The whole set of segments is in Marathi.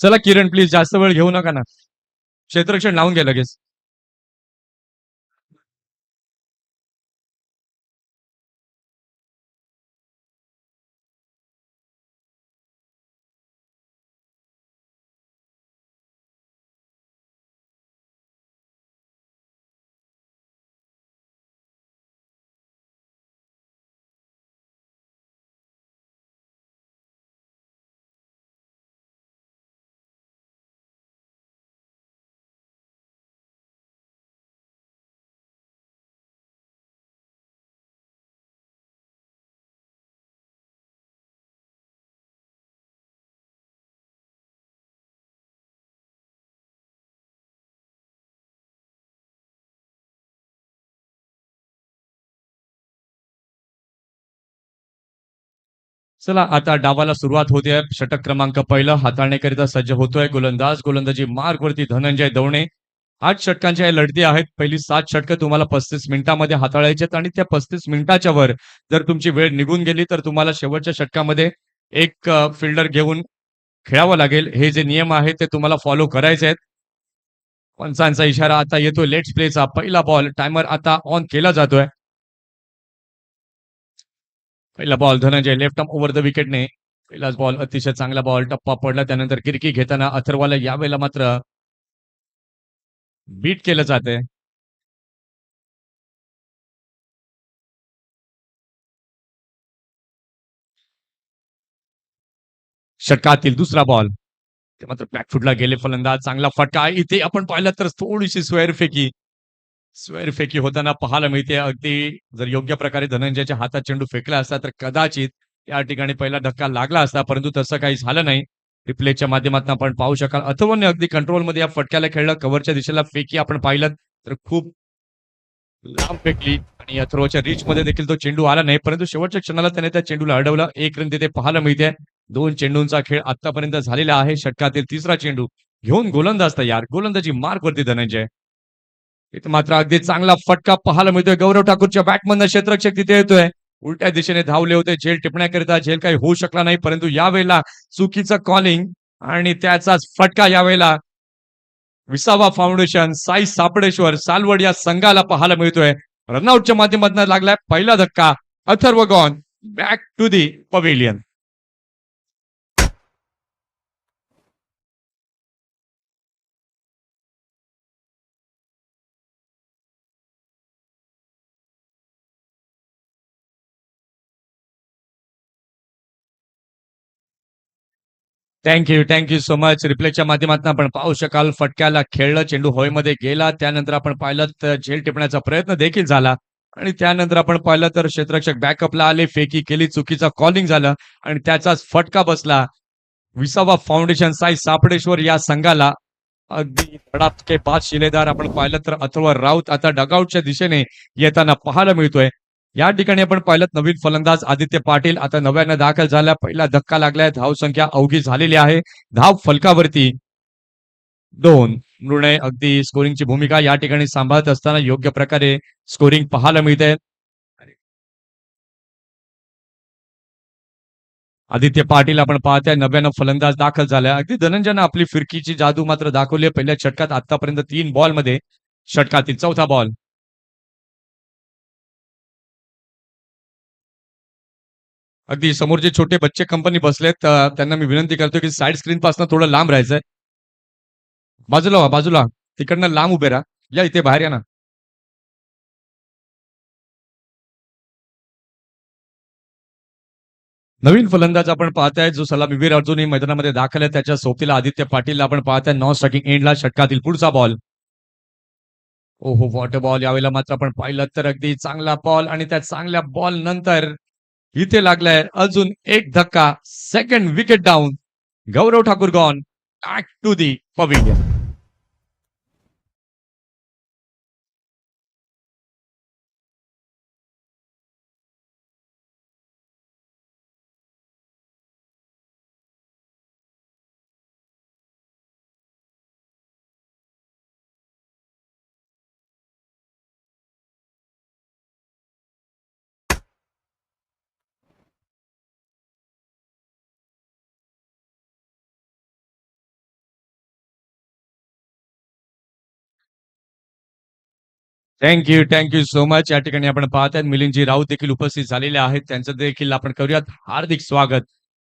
चला किरण प्लीज जास्त वेळ घेऊ नका ना. क्षेत्ररक्षण लावून घ्या लगेच. चला आता डावाला सुरुवात होते. षटक क्रमांक पहिलं हाताळण्याकरिता सज्ज होतोय गोलंदाज. गोलंदाजी मार्गवरती धनंजय दवणे. 8 षटकांच्या या लढती आहेत. पहिली 7 षटकं तुम्हाला 35 मिनिटांमध्ये हाताळायची आहेत आणि त्या 35 मिनिटाच्या वर जर तुमची वेळ निघून गेली तर तुम्हाला शेवटच्या षटकामध्ये एक फिल्डर घेऊन खेळावं लागेल. हे जे नियम आहेत ते तुम्हाला फॉलो करायचे आहेत. पंचांचा इशारा आता येतोय. लेट्स प्लेचा पहिला बॉल. टायमर आता ऑन केला जातोय. पहिला ball Dhananjay left arm over the विकेटने. पहिलाच बॉल अतिशय चांगला बॉल टप्पा पडला त्यानंतर गिरकी घेताना अथर्वाला यावेळेला मात्र बीट केलं जातंय. षटकातील दुसरा बॉल. ते मात्र बॅकफुटला गेले फलंदाज. चांगला फटका. इथे आपण पाहिलं तर थोडीशी स्क्वेअर फेकी होताना पाहायला मिळते. अगदी जर योग्य प्रकारे धनंजयच्या हातात चेंडू फेकला असता तर कदाचित या ठिकाणी पहिला धक्का लागला असता, परंतु तसं काही झालं नाही. रिप्लेच्या माध्यमातून आपण पाहू शकाल अथर्वने अगदी कंट्रोलमध्ये या फटक्याला खेळलं. कव्हरच्या दिशेला फेकी आपण पाहिलं तर खूप लांब फेकली आणि अथर्वच्या रीचमध्ये देखील तो चेंडू आला नाही, परंतु शेवटच्या क्षणाला त्याने त्या चेंडूला अडवलं. 1 रन तिथे पाहायला मिळते. 2 चेंडूंचा खेळ आतापर्यंत झालेला आहे. षटकातील तिसरा चेंडू घेऊन गोलंदाज तयार. गोलंदाजी मार्कवरती धनंजय. इथं मात्र अगदी चांगला फटका पाहायला मिळतोय. गौरव ठाकूरच्या बॅटमधनं क्षेत्ररक्षक तिथे येतोय. उलट्या दिशेने धावले होते झेल टिपण्याकरिता. झेल काही होऊ शकला नाही, परंतु यावेळेला चुकीचं कॉलिंग आणि त्याचाच फटका यावेळेला विसावा फाउंडेशन साई सापडेश्वर सालवड या संघाला पाहायला मिळतोय. रनआउटच्या माध्यमातून लागलाय पहिला धक्का. Atharva gone back to the pavilion. Thank you so much. रिप्लेच्या माध्यमातून आपण पाहू शकाल फटक्याला खेळलं. चेंडू हवेमध्ये गेला. त्यानंतर आपण पाहिलं तर झेल टिपण्याचा प्रयत्न देखील झाला आणि त्यानंतर आपण पाहिलं तर क्षेत्ररक्षक बॅकअपला आले. फेकी केली. चुकीचा कॉलिंग झालं आणि त्याचाच फटका बसला. विसावा फाउंडेशन साई सापडेश्वर या संघाला. अगदी धडाकेबाज शिलेदार आपण पाहिलं तर अथर्व राऊत आता डगआउटच्या दिशेने येताना पाहायला मिळतोय. या ठिकाणी आपण पाहिलं नवीन फलंदाज आदित्य पाटील आता नव्यानं दाखल झाला. पहिला धक्का लागलाय. धावसंख्या अवघी झालेली आहे. धाव फलकावरती 2. मृणय अगदी स्कोरिंगची भूमिका या ठिकाणी सांभाळत असताना योग्य प्रकारे स्कोरिंग पाहायला मिळते. आदित्य पाटील आपण पाहताय नव्यानं फलंदाज दाखल झालाय. अगदी धनंजयनं आपली फिरकीची जादू मात्र दाखवली पहिल्या षटकात. आतापर्यंत 3 बॉलमध्ये षटकातील चौथा बॉल. अगदी समोर जे छोटे बच्चे कंपनी बसलेत त्यांना मी विनंती करतो की साईड स्क्रीन पासून थोडं लांब राहायचंय. बाजूला व्हा, बाजूला. तिकडनं लांब उभे राहा. या इथे बाहेर या ना. नवीन फलंदाज आपण पाहताय जो सलामीवीर अजूनही मैदानामध्ये दाखल आहे. त्याच्या सोबतीला आदित्य पाटील आपण पाहताय नॉन स्ट्रायकिंग एंडला. षटकातील पुढचा बॉल. ओहो व्हॉट अ बॉल. यावेळेला मात्र आपण पाहिलं तर अगदी चांगला बॉल आणि त्या चांगल्या बॉल नंतर इथे लागलाय अजून एक धक्का. Second wicket down. Gaurav Thakur gone back to the pavilion. Thank you so much. या ठिकाणी आपण पाहत आहेत मिलिंदजी राऊत देखील उपस्थित झालेले आहेत. त्यांचं देखील आपण करूयात हार्दिक स्वागत.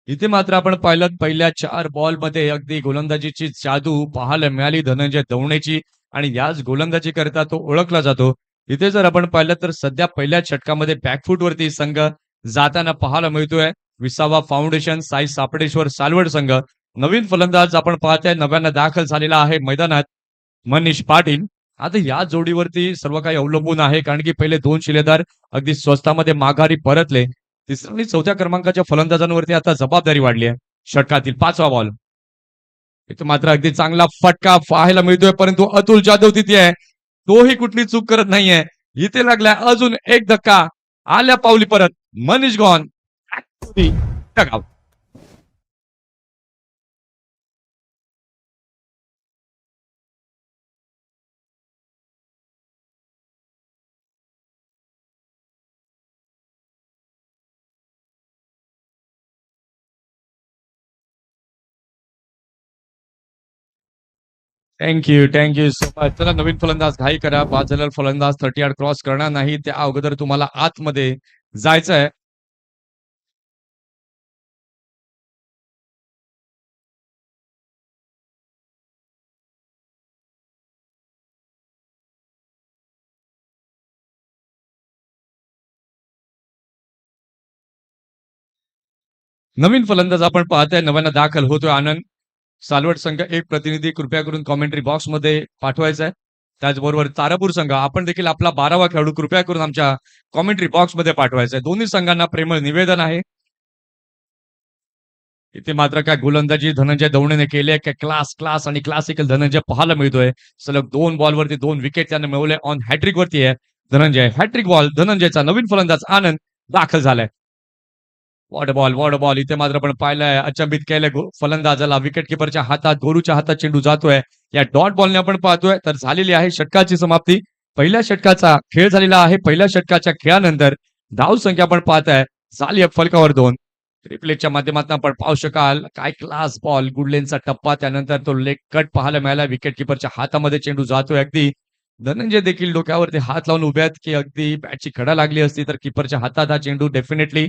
इथे मात्र आपण पाहिलं पहिल्या 4 बॉलमध्ये अगदी गोलंदाजीची जादू पाहायला मिळाली धनंजय दवणेची आणि याच गोलंदाजी करता तो ओळखला जातो. इथे जर आपण पाहिलं तर सध्या पहिल्या षटकामध्ये बॅकफूटवरती संघ जाताना पाहायला मिळतोय. विसावा फाउंडेशन साई सापडेश्वर सालवड संघ. नवीन फलंदाज आपण पाहताय नव्यानं दाखल झालेला आहे मैदानात मनीष पाटील. आता या जोडीवरती सर्व काही अवलंबून आहे कारण की पहिले 2 शिलेदार अगदी स्वस्तामध्ये माघारी परतले. तिसऱ्या आणि चौथ्या क्रमांकाच्या फलंदाजांवरती आता जबाबदारी वाढली आहे. षटकातील 5वा बॉल. इथे मात्र अगदी चांगला फटका पाहायला मिळतोय परंतु अतुल जाधव तिथे आहे. तोही कुठली चूक करत नाहीये. इथे लागलाय अजून एक धक्का. आल्या पावली परत. Manish gone. Thank you so much. चला नवीन फलंदाज घाई करा. बाद झालेला फलंदाज 30 यार्ड क्रॉस करणार नाही. त्या अगोदर तुम्हाला आतमध्ये जायचं आहे. नवीन फलंदाज आपण पाहताय नव्यानं दाखल होतोय आनंद. सालवड संघ एक प्रतिनिधी कृपया करून कॉमेंट्री बॉक्समध्ये पाठवायचा आहे. त्याचबरोबर तारापूर संघ आपण देखील आपला 12वा खेळाडू कृपया करून आमच्या कॉमेंट्री बॉक्समध्ये पाठवायचा आहे. दोन्ही संघांना प्रेमळ निवेदन आहे. इथे मात्र काय गोलंदाजी धनंजय दवणेने केली आहे. काय क्लास क्लास आणि क्लासिकल धनंजय पाहायला मिळतोय. सलग 2 बॉलवरती 2 विकेट त्याने मिळवले. ऑन हॅट्रिक वरती आहे धनंजय. हॅट्रिक बॉल धनंजयचा. नवीन फलंदाज आनंद दाखल झालाय. वॉट बॉल इथे मात्र आपण पाहिलंय अचंबित केलंय फलंदाजाला. विकेट किपरच्या हातात गोरूच्या हातात चेंडू जातोय. या डॉट बॉलने आपण पाहतोय तर झालेली आहे षटकाची समाप्ती. पहिल्या षटकाचा खेळ झालेला आहे. पहिल्या षटकाच्या खेळानंतर धाव संख्या आपण पाहताय झाली आहे फलकावर 2. रिप्लेच्या माध्यमातून आपण पाहू शकाल काय क्लास बॉल गुडलेनचा टप्पा. त्यानंतर तो लेग कट पाहायला मिळाला. विकेट किपरच्या हातामध्ये चेंडू जातोय. अगदी धनंजय देखील डोक्यावरती हात लावून उभे आहेत की अगदी बॅटची कडा लागली असती तर किपरच्या हातात हा चेंडू डेफिनेटली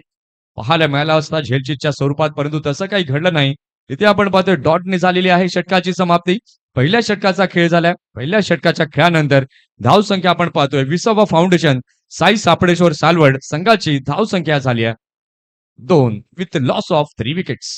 पाहायला मिळाला असता झेलचीच्या स्वरूपात परंतु तसं काही घडलं नाही. इथे आपण पाहतोय डॉटने झालेली आहे षटकाची समाप्ती. पहिल्या षटकाचा खेळ झालाय. पहिल्या षटकाच्या खेळानंतर धाव संख्या आपण पाहतोय विसावा फाउंडेशन साई सापडेश्वर सालवड संघाची धाव संख्या झाली आहे 2 with loss of 3 wickets.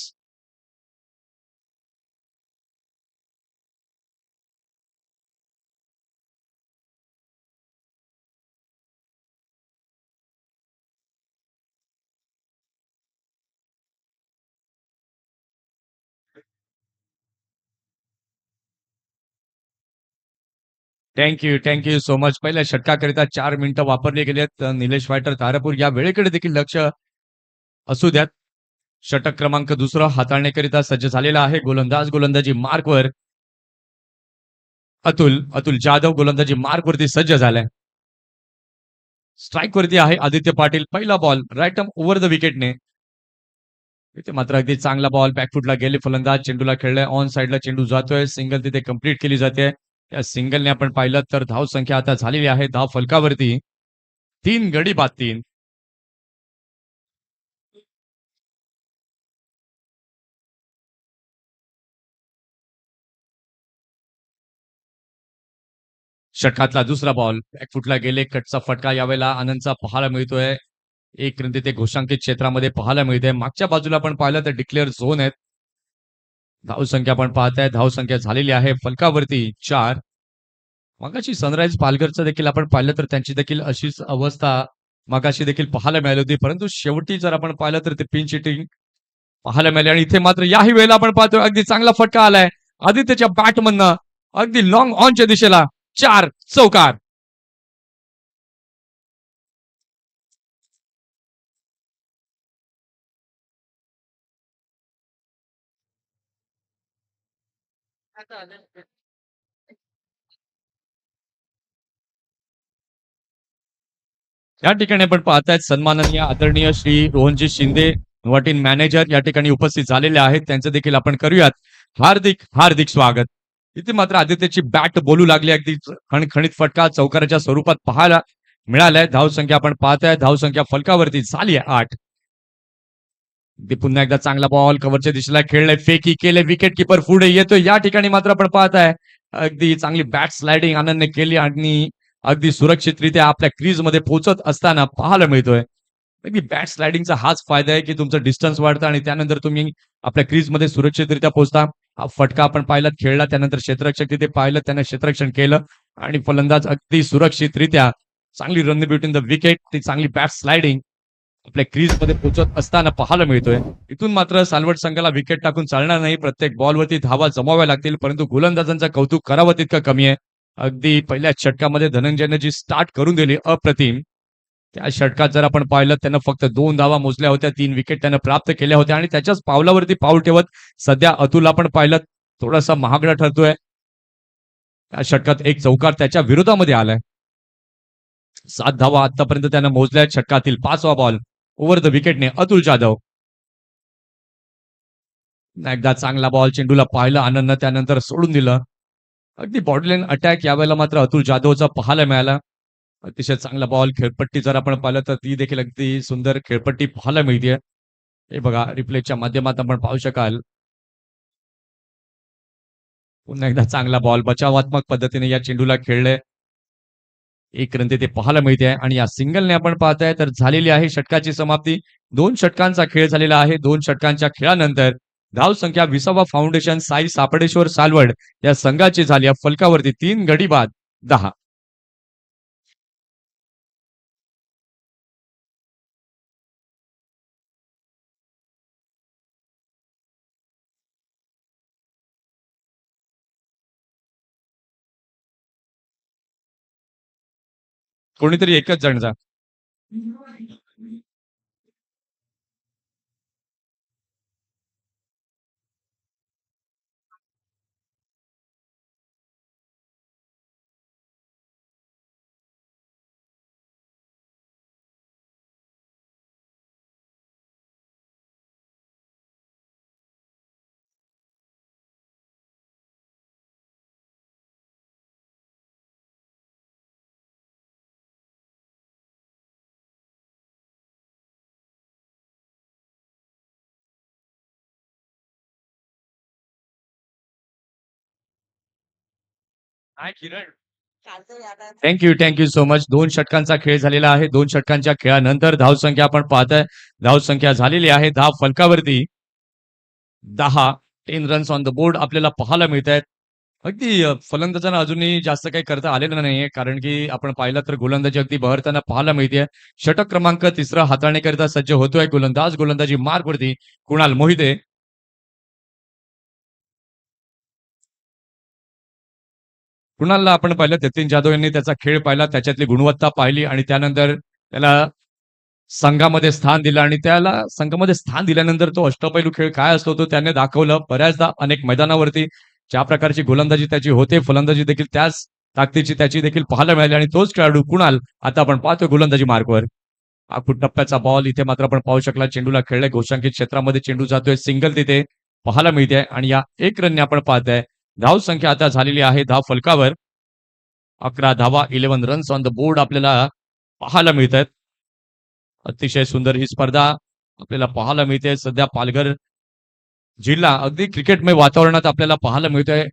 Thank you so much. पहिल्या षटकाकरिता 4 मिनिटं वापरली गेली आहेत. निलेश फायटर तारापूर या वेळेकडे देखील लक्ष असू द्यात. षटक क्रमांक 2 हाताळण्याकरिता सज्ज झालेला आहे. गोलंदाजी मार्कवर अतुल जाधव गोलंदाजी मार्कवरती सज्ज झालाय. स्ट्राईक वरती आहे आदित्य पाटील. पहिला ball right arm over the विकेटने. इथे मात्र अगदी चांगला बॉल बॅकफुटला गेले फलंदाज चेंडूला खेळलाय. ऑन साइडला चेंडू जातोय. सिंगल तिथे कंप्लीट केली जाते. या सिंगलने आपण पाहिलं तर धाव संख्या आता झालेली आहे धाव फलकावरती 3 गडी बाद 3. षटकातला दुसरा बॉल बॅकफुटला गेले. कटचा फटका यावेळेला आनंदचा पाहायला मिळतोय. एक रन तिथे घोषांकित क्षेत्रामध्ये पाहायला मिळते. मागच्या बाजूला आपण पाहिलं तर डिक्लेअर झोन आहेत. धाव संख्या आपण पाहताय धाव संख्या झालेली आहे फलकावरती 4. मगाशी सनराइज पालघरचं देखील आपण पाहिलं तर त्यांची देखील अशीच अवस्था मगाशी देखील पाहायला मिळाली होती परंतु शेवटी जर आपण पाहिलं तर ते पिन चिटिंग पाहायला मिळाले आणि इथे मात्र याही वेळेला आपण पाहतोय अगदी चांगला फटका आलाय आदित्यच्या बॅटमधनं अगदी लॉंग ऑनच्या दिशेला 4 चौकार. या ठिकाणी आपण पाहतायत सन्माननीय आदरणीय श्री रोहनजी शिंदे टीम मॅनेजर या ठिकाणी उपस्थित झालेले आहेत. त्यांचं देखील आपण करूयात हार्दिक स्वागत. इथे मात्र आदित्यची बॅट बोलू लागली. अगदी खणखणीत फटका चौकाराच्या स्वरूपात पाहायला मिळालाय. धावसंख्या आपण पाहताय. धावसंख्या फलकावरती झाली आहे 8. ते पुन्हा एकदा चांगला बॉल कव्हरच्या दिशेला खेळलाय. फेकी केले. विकेट किपर पुढे येतोय. या ठिकाणी मात्र आपण पाहताय अगदी चांगली बॅट स्लायडिंग आनंदने केली आणि अगदी सुरक्षितरित्या आपल्या क्रीजमध्ये पोहोचत असताना पाहायला मिळतोय. अगदी बॅट स्लायडिंगचा हाच फायदा आहे, की तुमचं डिस्टन्स वाढतं आणि त्यानंतर तुम्ही आपल्या क्रीजमध्ये सुरक्षितरित्या पोहोचता. हा फटका आपण पाहिलात खेळला. त्यानंतर क्षेत्ररक्षक तिथे पाहिलं. त्याने क्षेत्ररक्षण केलं आणि फलंदाज अगदी सुरक्षितरित्या चांगली रन बिटवीन द विकेट ती चांगली बॅट स्लायडिंग आपल्या क्रीजमध्ये पोहोचत असताना पाहायला मिळतोय. इथून मात्र सालवट संघाला विकेट टाकून चालणार नाही. प्रत्येक बॉलवरती धावा जमाव्या लागतील, परंतु गोलंदाजांचं कौतुक करावं तितकं कमी आहे. अगदी पहिल्या षटकामध्ये धनंजयने जी स्टार्ट करून दिली अप्रतिम. त्या षटकात जर आपण पाहिलं त्यानं फक्त 2 धावा मोजल्या होत्या. 3 विकेट त्यानं प्राप्त केल्या होत्या आणि त्याच्याच पावलावरती पाऊल ठेवत सध्या अतुल आपण पाहिलं थोडासा महागडा ठरतोय. त्या षटकात एक चौकार त्याच्या विरोधामध्ये आलाय. 7 धावा आतापर्यंत त्यानं मोजल्या. षटकातील 5वा बॉल ओव्हर द विकेटने अतुल जाधव. एकदा चांगला बॉल चेंडूला पाहिलं आनंदनं त्यानंतर सोडून दिलं. अगदी बॉडीलाईन अटॅक यावेळेला मात्र अतुल जाधवचा पाहायला मिळाला. अतिशय चांगला बॉल खेळपट्टी जर आपण पाहिलं तर ती देखील अगदी सुंदर खेळपट्टी पाहायला मिळते. हे बघा रिप्लेच्या माध्यमातून आपण पाहू शकाल. पुन्हा एकदा चांगला बॉल बचावात्मक पद्धतीने या चेंडूला खेळले. एक रन ते पाहायला मिळते आहे आणि या सिंगलने आपण पाहताय तर झालेली आहे षटकाची समाप्ती. 2 षटकांचा खेळ झालेला आहे. 2 षटकांच्या खेळानंतर धाव संख्या 20वा फाउंडेशन साई सापडेश्वर सालवड या संघाची झाली आहे फलकावरती 3 गडी बाद 10. कोणीतरी एकच जण जा. Hi Kiran. Thank you so much. 2 षटकांचा खेळ झालेला आहे. 2 षटकांच्या खेळानंतर धावसंख्या आपण पाहताय. धावसंख्या झालेली आहे 10 फलकावरती 10. 10 रन्स ऑन द बोर्ड आपल्याला पाहायला मिळत आहेत. अगदी फलंदाजांना अजूनही जास्त काही करता आलेलं नाहीये. कारण की आपण पाहिलं तर गोलंदाजी अगदी बहरताना पाहायला मिळते. षटक क्रमांक 3 हाताळण्याकरिता सज्ज होतोय गोलंदाज. गोलंदाजी मार्कवरती कुणाल मोहिते. कुणालला आपण पाहिलं जतीन जाधव यांनी त्याचा खेळ पाहिला, त्याच्यातली गुणवत्ता पाहिली आणि त्यानंतर त्याला संघामध्ये स्थान दिलं आणि त्याला संघामध्ये स्थान दिल्यानंतर तो अष्टपैलू खेळ काय असतो तो त्याने दाखवलं. बऱ्याचदा अनेक मैदानावरती ज्या प्रकारची गोलंदाजी त्याची होते, फलंदाजी देखील त्याच ताकदीची त्याची देखील पाहायला मिळाली आणि तोच खेळाडू कुणाल आता आपण पाहतोय गोलंदाजी मार्कवर. आखूड टप्प्याचा बॉल इथे मात्र आपण पाहू शकला. चेंडूला खेळलाय घोषांकित क्षेत्रामध्ये चेंडू जातोय. सिंगल तिथे पाहायला मिळते आणि या 1 रनने आपण पाहताय धाव संख्या आता झालेली आहे 10 फलकावर 11 धावा 11 रन्स ऑन द बोर्ड आपल्याला पाहायला मिळत आहेत. अतिशय सुंदर ही स्पर्धा आपल्याला पाहायला मिळते. सध्या पालघर जिल्हा अगदी क्रिकेटमय वातावरणात आपल्याला पाहायला मिळतोय.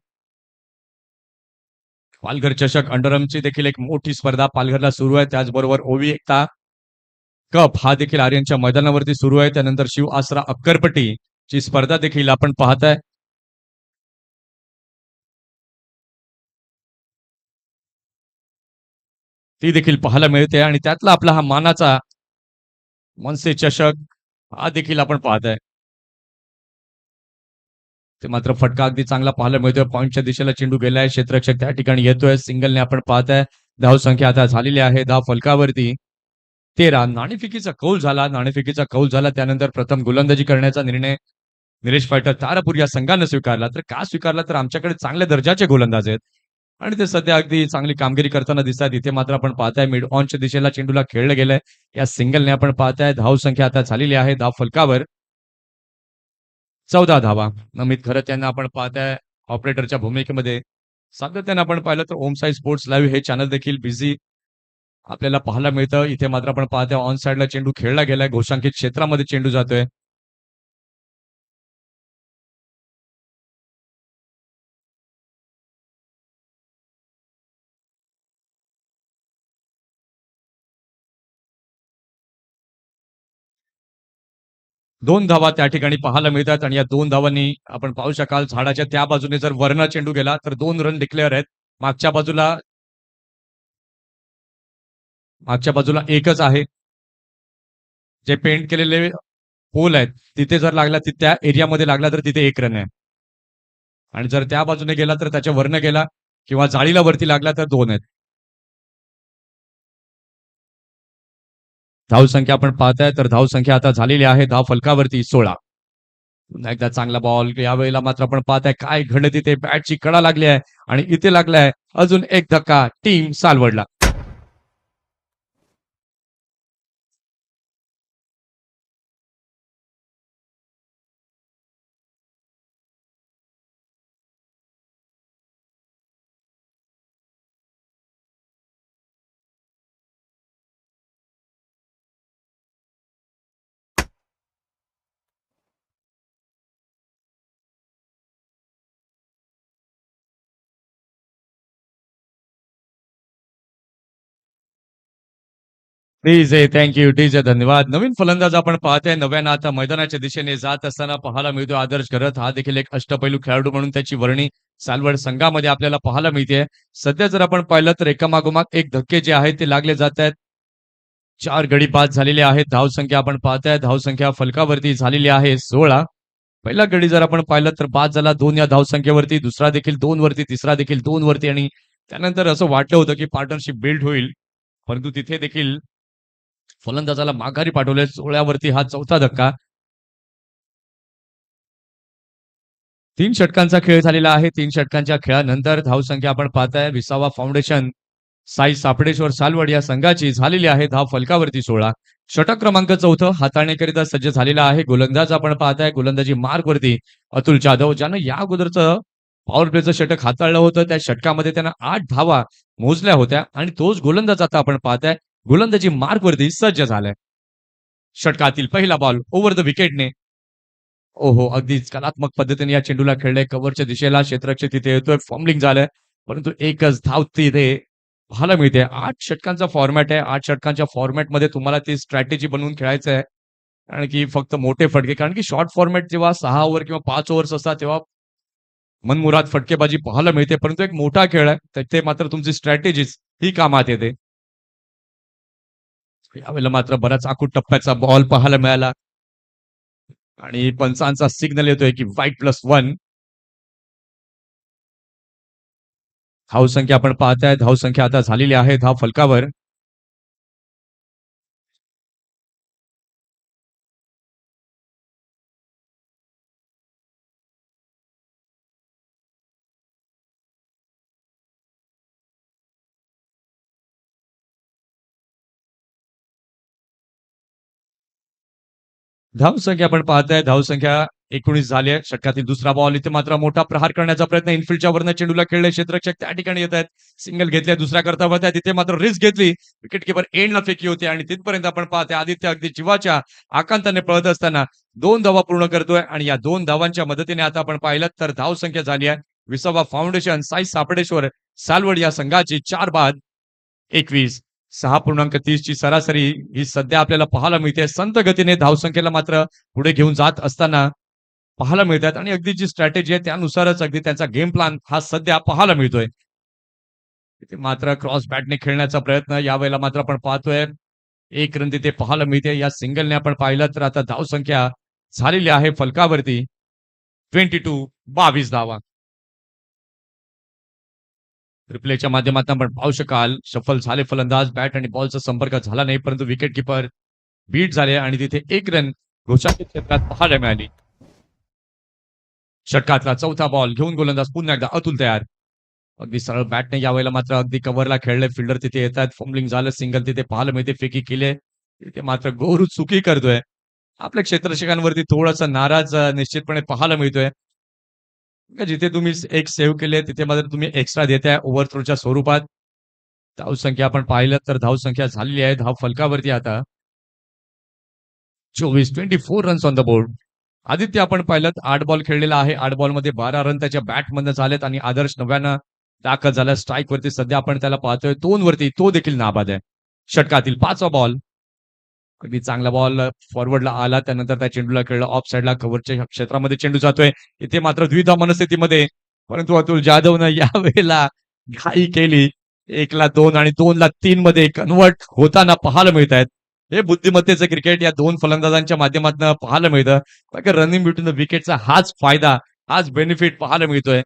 पालघर चषक अंडरमची देखील एक मोठी स्पर्धा पालघरला सुरू आहे. त्याचबरोबर ओवी एकता कप हा देखील आर्यनच्या मैदानावरती सुरू आहे. त्यानंतर शिव आसरा अक्करपट्टी ची स्पर्धा देखील आपण पाहताय. ती देखील पाहायला मिळते आणि त्यातला आपला हा मानाचा मनसे चषक हा देखील आपण पाहताय. ते मात्र फटका अगदी चांगला पाहायला मिळतोय. पॉईंटच्या दिशेला चेंडू गेलाय. क्षेत्ररक्षक त्या ठिकाणी येतोय. सिंगलने आपण पाहताय. धाव संख्या आता झालेली आहे 10 फलकावरती 13. नाणेफेकीचा कौल झाला. नाणेफेकीचा कौल झाला त्यानंतर प्रथम गोलंदाजी करण्याचा निर्णय निलेश फायटर तारापूर या संघानं स्वीकारला. तर का स्वीकारला तर आमच्याकडे चांगल्या दर्जाचे गोलंदाज आहेत आणि ते सध्या अगदी चांगली कामगिरी करताना दिसतात. इथे मात्र आपण पाहताय मिड ऑनच्या दिशेला चेंडूला खेळलं गेलंय. या सिंगलने आपण पाहताय धाव संख्या आता झालेली आहे 10 फलकावर 14 धावा. नमित खरत यांना आपण पाहताय ऑपरेटरच्या भूमिकेमध्ये. सातत्याने आपण पाहिलं तर ओम साई स्पोर्ट्स लाईव्ह हे चॅनल देखील बिझी आपल्याला पाहायला मिळतं. इथे मात्र आपण पाहतोय ऑन साइडला चेंडू खेळला गेलाय. घोषांकित क्षेत्रामध्ये चेंडू जातोय. दोन धावा त्या ठिकाणी पाहायला मिळतात आणि या दोन धावांनी आपण पाहू शकाल झाडाच्या त्या बाजूने जर वरनं चेंडू गेला तर 2 रन डिक्लेअर आहेत. मागच्या बाजूला मागच्या बाजूला एकच आहे. जे पेंट केलेले पोल आहेत, तिथे जर लागला त्या एरियामध्ये लागला तर तिथे 1 रन आहे. आणि जर त्या बाजूने गेला तर त्याच्या वरनं गेला किंवा जाळीला वरती लागला तर 2 आहेत. धावसंख्या आपण पाहताय तर धावसंख्या आता झालेली आहे धाव फलकावरती 16. पुन्हा एकदा चांगला बॉल यावेळेला मात्र आपण पाहताय काय घडलं तिथे बॅटची कडा लागली आहे आणि इथे लागलाय अजून एक धक्का टीम सालवडला. प्लीज आहे थँक यू ठीक आहे धन्यवाद. नवीन फलंदाज आपण पाहतोय नव्यानं आता मैदानाच्या दिशेने जात असताना पाहायला मिळतो आदर्श करत हा देखील एक अष्टपैलू खेळाडू म्हणून त्याची वर्णी सालवड संघामध्ये आपल्याला पाहायला मिळते. सध्या जर आपण पाहिलं तर एकामागोमाग एक धक्के जे आहेत ते लागले जात आहेत. 4 गडी बाद झालेले आहेत. धावसंख्या आपण पाहताय धावसंख्या फलकावरती झालेली आहे 16. पहिला गडी जर आपण पाहिलं तर बाद झाला 2 या धावसंख्येवरती, दुसरा देखील 2 वरती, तिसरा देखील 2 वरती आणि त्यानंतर असं वाटलं होतं की पार्टनरशिप बिल्ड होईल. परंतु तिथे देखील फलंदाजाला माघारी पाठवले. 16 वरती हा चौथा धक्का. 3 षटकांचा खेळ झालेला आहे. 3 षटकांच्या खेळानंतर धावसंख्या आपण पाहताय विसावा फाउंडेशन साई सापडेश्वर सालवड या संघाची झालेली आहे धाव फलकावरती 16. षटक क्रमांक 4 हाताळण्याकरिता सज्ज झालेला आहे. गोलंदाज आपण पाहताय गोलंदाजी मार्कवरती अतुल जाधव ज्यानं या अगोदरचं पॉवर प्लेचं षटक हाताळलं होतं. त्या षटकामध्ये त्यानं 8 धावा मोजल्या होत्या आणि तोच गोलंदाज आता आपण पाहताय गोलंदाजी मार्कवरती सज्ज झालाय. षटकातील पहिला बॉल ओव्हर द विकेटने ओहो! अगदीच कलात्मक पद्धतीने या चेंडूला खेळलंय कव्हरच्या दिशेला. क्षेत्ररक्षक तिथे येतोय. फॉर्मलिंग झालंय. परंतु एकच धाव तिथे पाहायला मिळते. 8 षटकांचा फॉर्मॅट आहे. 8 षटकांच्या फॉर्मॅटमध्ये तुम्हाला ती स्ट्रॅटेजी बनवून खेळायचं आहे. कारण की फक्त मोठे फटके कारण की शॉर्ट फॉर्मॅट जेव्हा 6 ओव्हर किंवा 5 ओव्हर्स असतात तेव्हा मनमुराद फटकेबाजी पाहायला मिळते. परंतु एक मोठा खेळ आहे. तर ते मात्र तुमची स्ट्रॅटेजीच ही कामात येते. यावेळेला मात्र बराच आखूड टप्प्याचा बॉल पाहायला मिळाला. आणि पंचांचा सिग्नल येतोय की व्हाईट +1. धावसंख्या आपण पाहताय धावसंख्या आता झालेली आहे धाव फलकावर. धावसंख्या आपण पाहताय धावसंख्या 19 झाली आहे. षटकातील दुसरा बॉल इथे मात्र मोठा प्रहार करण्याचा प्रयत्न इनफिल्डच्या वरनं चेंडूला खेळले. क्षेत्ररक्षक त्या ठिकाणी येत आहेत. सिंगल घेतल्या दुसऱ्या कर्तव्यात आहे. तिथे मात्र रिस्क घेतली. विकेट किपर एंडला फेकी होती आणि तिथपर्यंत आपण पाहतोय आदित्य अगदी जीवाच्या आकांताने पळत असताना 2 धावा पूर्ण करतोय आणि या 2 धावांच्या मदतीने आता आपण पाहिलं तर धावसंख्या झाली आहे. विसावा फाउंडेशन साई सापडेश्वर सालवड या संघाची 4 बाद 21. 6.30 ची सरासरी ही सध्या आपल्याला पाहायला मिळते. संत गतीने धावसंख्येला मात्र पुढे घेऊन जात असताना पाहायला मिळतात आणि अगदी जी स्ट्रॅटेजी आहे त्यानुसारच अगदी त्यांचा गेम प्लॅन हा सध्या पाहायला मिळतोय. तिथे मात्र क्रॉस बॅटने खेळण्याचा प्रयत्न यावेळेला मात्र आपण पाहतोय. 1 रन तिथे पाहायला मिळते. या सिंगलने आपण पाहिलं तर आता धावसंख्या झालेली आहे फलकावरती 22 धावा. रिप्लेच्या माध्यमातून आपण पाहू शकाल सफल झाले फलंदाज बॅट आणि बॉलचा संपर्क झाला नाही परंतु विकेट किपर बीट झाले आणि तिथे 1 रन घोषांकित क्षेत्रात पाहायला मिळाली. षटकातला चौथा बॉल घेऊन गोलंदाज पुन्हा एकदा अतुल तयार. अगदी सरळ बॅटने यावेळेला मात्र अगदी कव्हरला खेळले. फिल्डर तिथे येत आहेत. फॉर्मलिंग झालं. सिंगल तिथे पाहायला मिळते. फेकी केली. तिथे मात्र गोरू चुकी करतोय. आपल्या क्षेत्ररक्षकांवरती थोडासा नाराज निश्चितपणे पाहायला मिळतोय. का जिथे तुम्ही एक सेव्ह केले तिथे मात्र तुम्ही एक्स्ट्रा देताय ओव्हर थ्रोच्या स्वरूपात. धावसंख्या आपण पाहिलं तर धावसंख्या झालेली आहे धाव फलकावरती आता 24 runs on the board. Aditya आपण पाहिलं 8 बॉल खेळलेला आहे. 8 बॉलमध्ये 12 रन त्याच्या बॅटमधनं झालेत आणि आदर्श 9व्यानं दाखल झाला स्ट्राईक वरती. सध्या आपण त्याला पाहतोय 2 वरती, तो देखील नाबाद आहे. षटकातील 5वा बॉल. अगदी चांगला बॉल फॉरवर्डला आला, त्यानंतर त्या चेंडूला खेळलं ऑफ साईडला, कव्हरच्या क्षेत्रामध्ये चेंडू जातोय. इथे मात्र द्विधा मनस्थितीमध्ये, परंतु अतुल जाधवनं यावेळेला घाई केली. 1ला 2 आणि 2ला 3 मध्ये कन्वर्ट होताना पाहायला मिळत आहेत. हे बुद्धिमत्तेचं क्रिकेट या दोन फलंदाजांच्या माध्यमातून पाहायला मिळतं. रनिंग बिटवीन द विकेटचा हाच फायदा, हाच बेनिफिट पाहायला मिळतोय.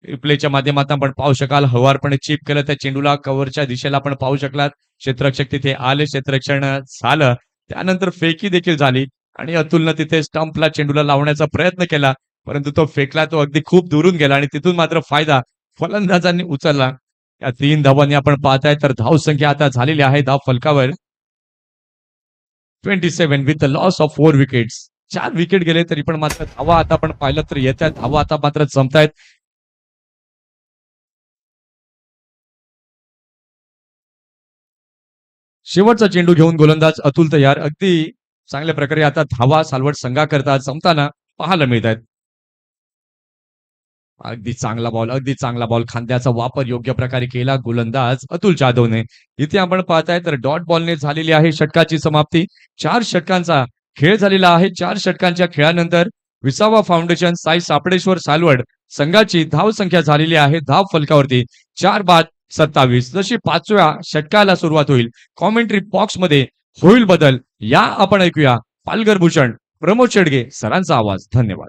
रिप्लेच्या माध्यमातून आपण पाहू शकाल, हवारपणे चिप केलं त्या चेंडूला, कव्हरच्या दिशेला आपण पाहू शकलात. क्षेत्ररक्षक तिथे आले, क्षेत्ररक्षण झालं. त्यानंतर फेकी देखील झाली आणि अतुलनं तिथे स्टंपला चेंडूला लावण्याचा प्रयत्न केला, परंतु तो फेकला, तो अगदी खूप दुरून गेला आणि तिथून मात्र फायदा फलंदाजांनी उचलला. या 3 धावांनी आपण पाहताय तर धावसंख्या आता झालेली आहे धाव फलकावर 27 with the loss of 4 wickets. 4 wicket गेले तरी पण मात्र धावा आता आपण पाहिलं तर येत्या धावा आता मात्र जमतायत. शेवटचा चेंडू घेऊन गोलंदाज अतुल तयार. अगदी चांगल्या प्रकारे आता धावा सालवट संघाकरता जमताना पाहायला मिळत आहेत. अगदी चांगला बॉल, अगदी चांगला बॉल. खांद्याचा वापर योग्य प्रकारे केला गोलंदाज अतुल जाधवने. इथे आपण पाहताय तर डॉट बॉलने झालेली आहे षटकाची समाप्ती. 4 षटकांचा खेळ झालेला आहे. 4 षटकांच्या खेळानंतर विसावा फाउंडेशन साई सापडेश्वर सालवड संघाची धावसंख्या झालेली आहे धाव फलकावरती 4 बाद 27. जशी 5व्या षटकाला सुरुवात होईल, कॉमेंट्री बॉक्स मध्ये होईल बदल, या आपण ऐकूया पालघर भूषण प्रमोद शेडगे सरांचा आवाज. धन्यवाद.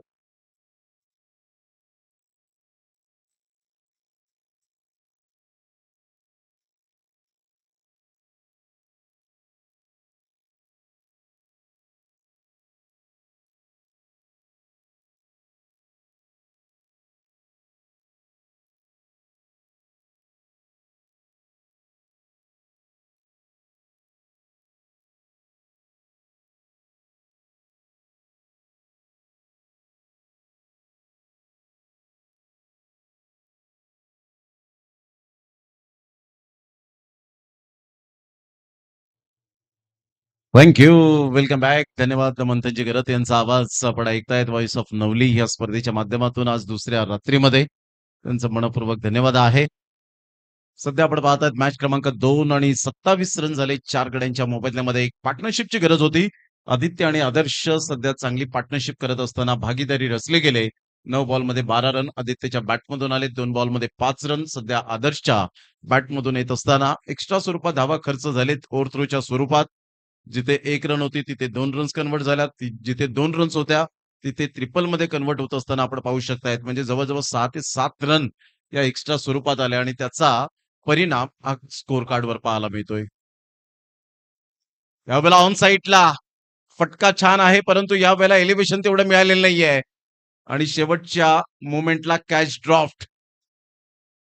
थँक्यू. Welcome back. धन्यवाद मंथनजी गरत यांचा आवाज आपण ऐकतायत व्हॉइस ऑफ नवली या स्पर्धेच्या माध्यमातून आज दुसऱ्या रात्रीमध्ये. त्यांचं मनपूर्वक धन्यवाद आहे. सध्या आपण पाहतात मॅच क्रमांक 2 आणि 27 रन झाले 4 गड्यांच्या मोबदल्यामध्ये. एक पार्टनरशिपची गरज होती. आदित्य आणि आदर्श सध्या चांगली पार्टनरशिप करत असताना भागीदारी रचले गेले. 9 बॉलमध्ये 12 रन आदित्यच्या बॅटमधून आले, 2 बॉलमध्ये 5 रन सध्या आदर्शच्या बॅटमधून येत असताना एक्स्ट्रा स्वरूपात धावा खर्च झालेत ओव्हर थ्रोच्या स्वरूपात. जिथे 1 रन होती तिथे 2 रन्स कन्वर्ट झाल्या, जिथे 2 रन्स होत्या तिथे ट्रिपल मध्ये कन्वर्ट होत असताना आपण पाहू शकतायत. म्हणजे जवळजवळ 6 ते 7 रन या एक्स्ट्रा स्वरूपात आले आणि त्याचा परिणाम हा स्कोर कार्डवर पाहायला मिळतोय. यावेळेला ऑन साईडला फटका छान आहे, परंतु यावेळेला एलिव्हेशन तेवढं मिळालेलं नाहीये आणि शेवटच्या मोमेंटला कॅच ड्रॉफ्ट.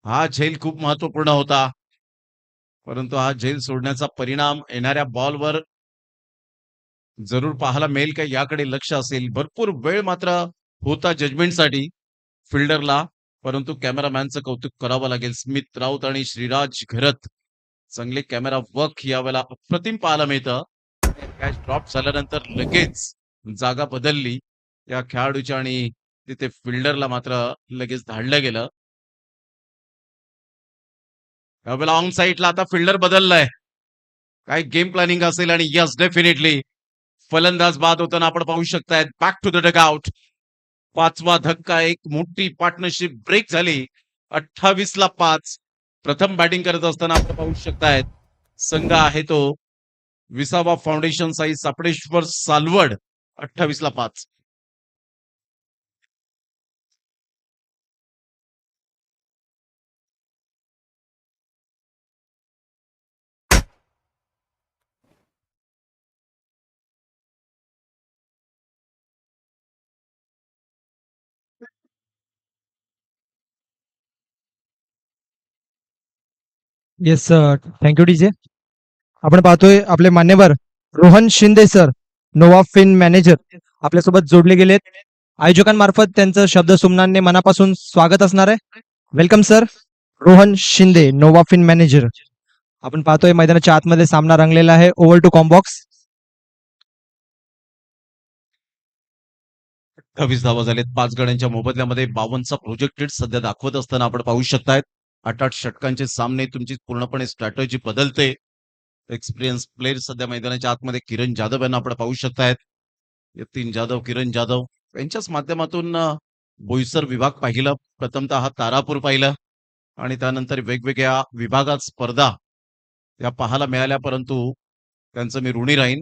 हा झेल खूप महत्वपूर्ण होता, परंतु हा झेल सोडण्याचा परिणाम येणाऱ्या बॉलवर जरूर पाहायला मिळेल का याकडे लक्ष असेल. भरपूर वेळ मात्र होता जजमेंटसाठी फिल्डरला, परंतु कॅमेरामॅनचं कौतुक करावं लागेल. स्मित राऊत आणि श्रीराज घरत चांगले कॅमेरा वर्क यावेळेला अप्रतिम पाहायला मिळतं. कॅच ड्रॉप झाल्यानंतर लगेच जागा बदलली या खेळाडूच्या आणि तिथे फिल्डरला मात्र लगेच धाडलं गेलं. यावेळेला ऑन साईडला आता फिल्डर बदललाय. काय गेम प्लॅनिंग असेल आणि यस डेफिनेटली फलंदाज बाद होताना आपण पाहू शकताय. Back to the dugout. 5वा धक्का, एक मोठी पार्टनरशिप ब्रेक झाली. 28ला 5. प्रथम बॅटिंग करत असताना आपण पाहू शकतायत संघ आहे तो विसावा फाउंडेशन साई सापडेश्वर सालवड. 28ला 5. Yes sir, thank you DJ. आपण पाहतोय आपले मान्यवर Rohan Shinde sir, nova fin manager आपल्यासोबत जोडले गेलेत. आयोजकांमार्फत त्यांचं शब्द सुमनाने मनापासून स्वागत असणार आहे. Welcome sir. Rohan Shinde, Nova fin manager. आपण पाहतोय मैदानाच्या आतमध्ये सामना रंगलेला आहे. Over to combox. 28 धावा झालेत 5 गड्यांच्या मोबदल्यामध्ये 52चा प्रोजेक्टेड सध्या दाखवत असताना आपण पाहू शकतायत. 8-8 षटकांचे सामने, तुमची पूर्णपणे स्ट्रॅटेजी बदलते. एक्सपिरियन्स प्लेयर सध्या मैदानाच्या आतमध्ये किरण जाधव यांना आपण पाहू शकतायत. यतीन जाधव, किरण जाधव यांच्याच माध्यमातून बोईसर विभाग पाहिलं, प्रथमतः तारापूर पाहिलं आणि त्यानंतर वेगवेगळ्या विभागात स्पर्धा या पाहायला मिळाल्या, परंतु त्यांचं मी ऋणी राहीन.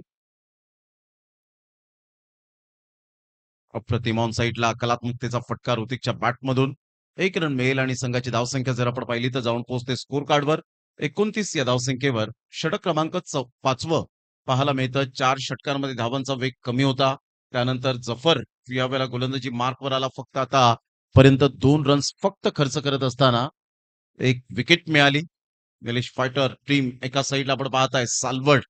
अप्रतिम ऑन साईडला कलात्मकतेचा फटका ऋतिकच्या बॅटमधून 1 रन मिळेल आणि संघाची धावसंख्या जर आपण पाहिली तर जाऊन पोहोचते स्कोर कार्डवर 29 या धावसंख्येवर. षटक क्रमांक 5वं पाहायला मिळतं. 4 षटकांमध्ये धावांचा वेग कमी होता. त्यानंतर जफर यावेळेला गोलंदाजी मार्कवर आला. फक्त आता पर्यंत 2 रन्स फक्त खर्च करत असताना 1 विकेट मिळाली. निलेश फायटर टीम एका साईडला आपण पाहताय. सालवड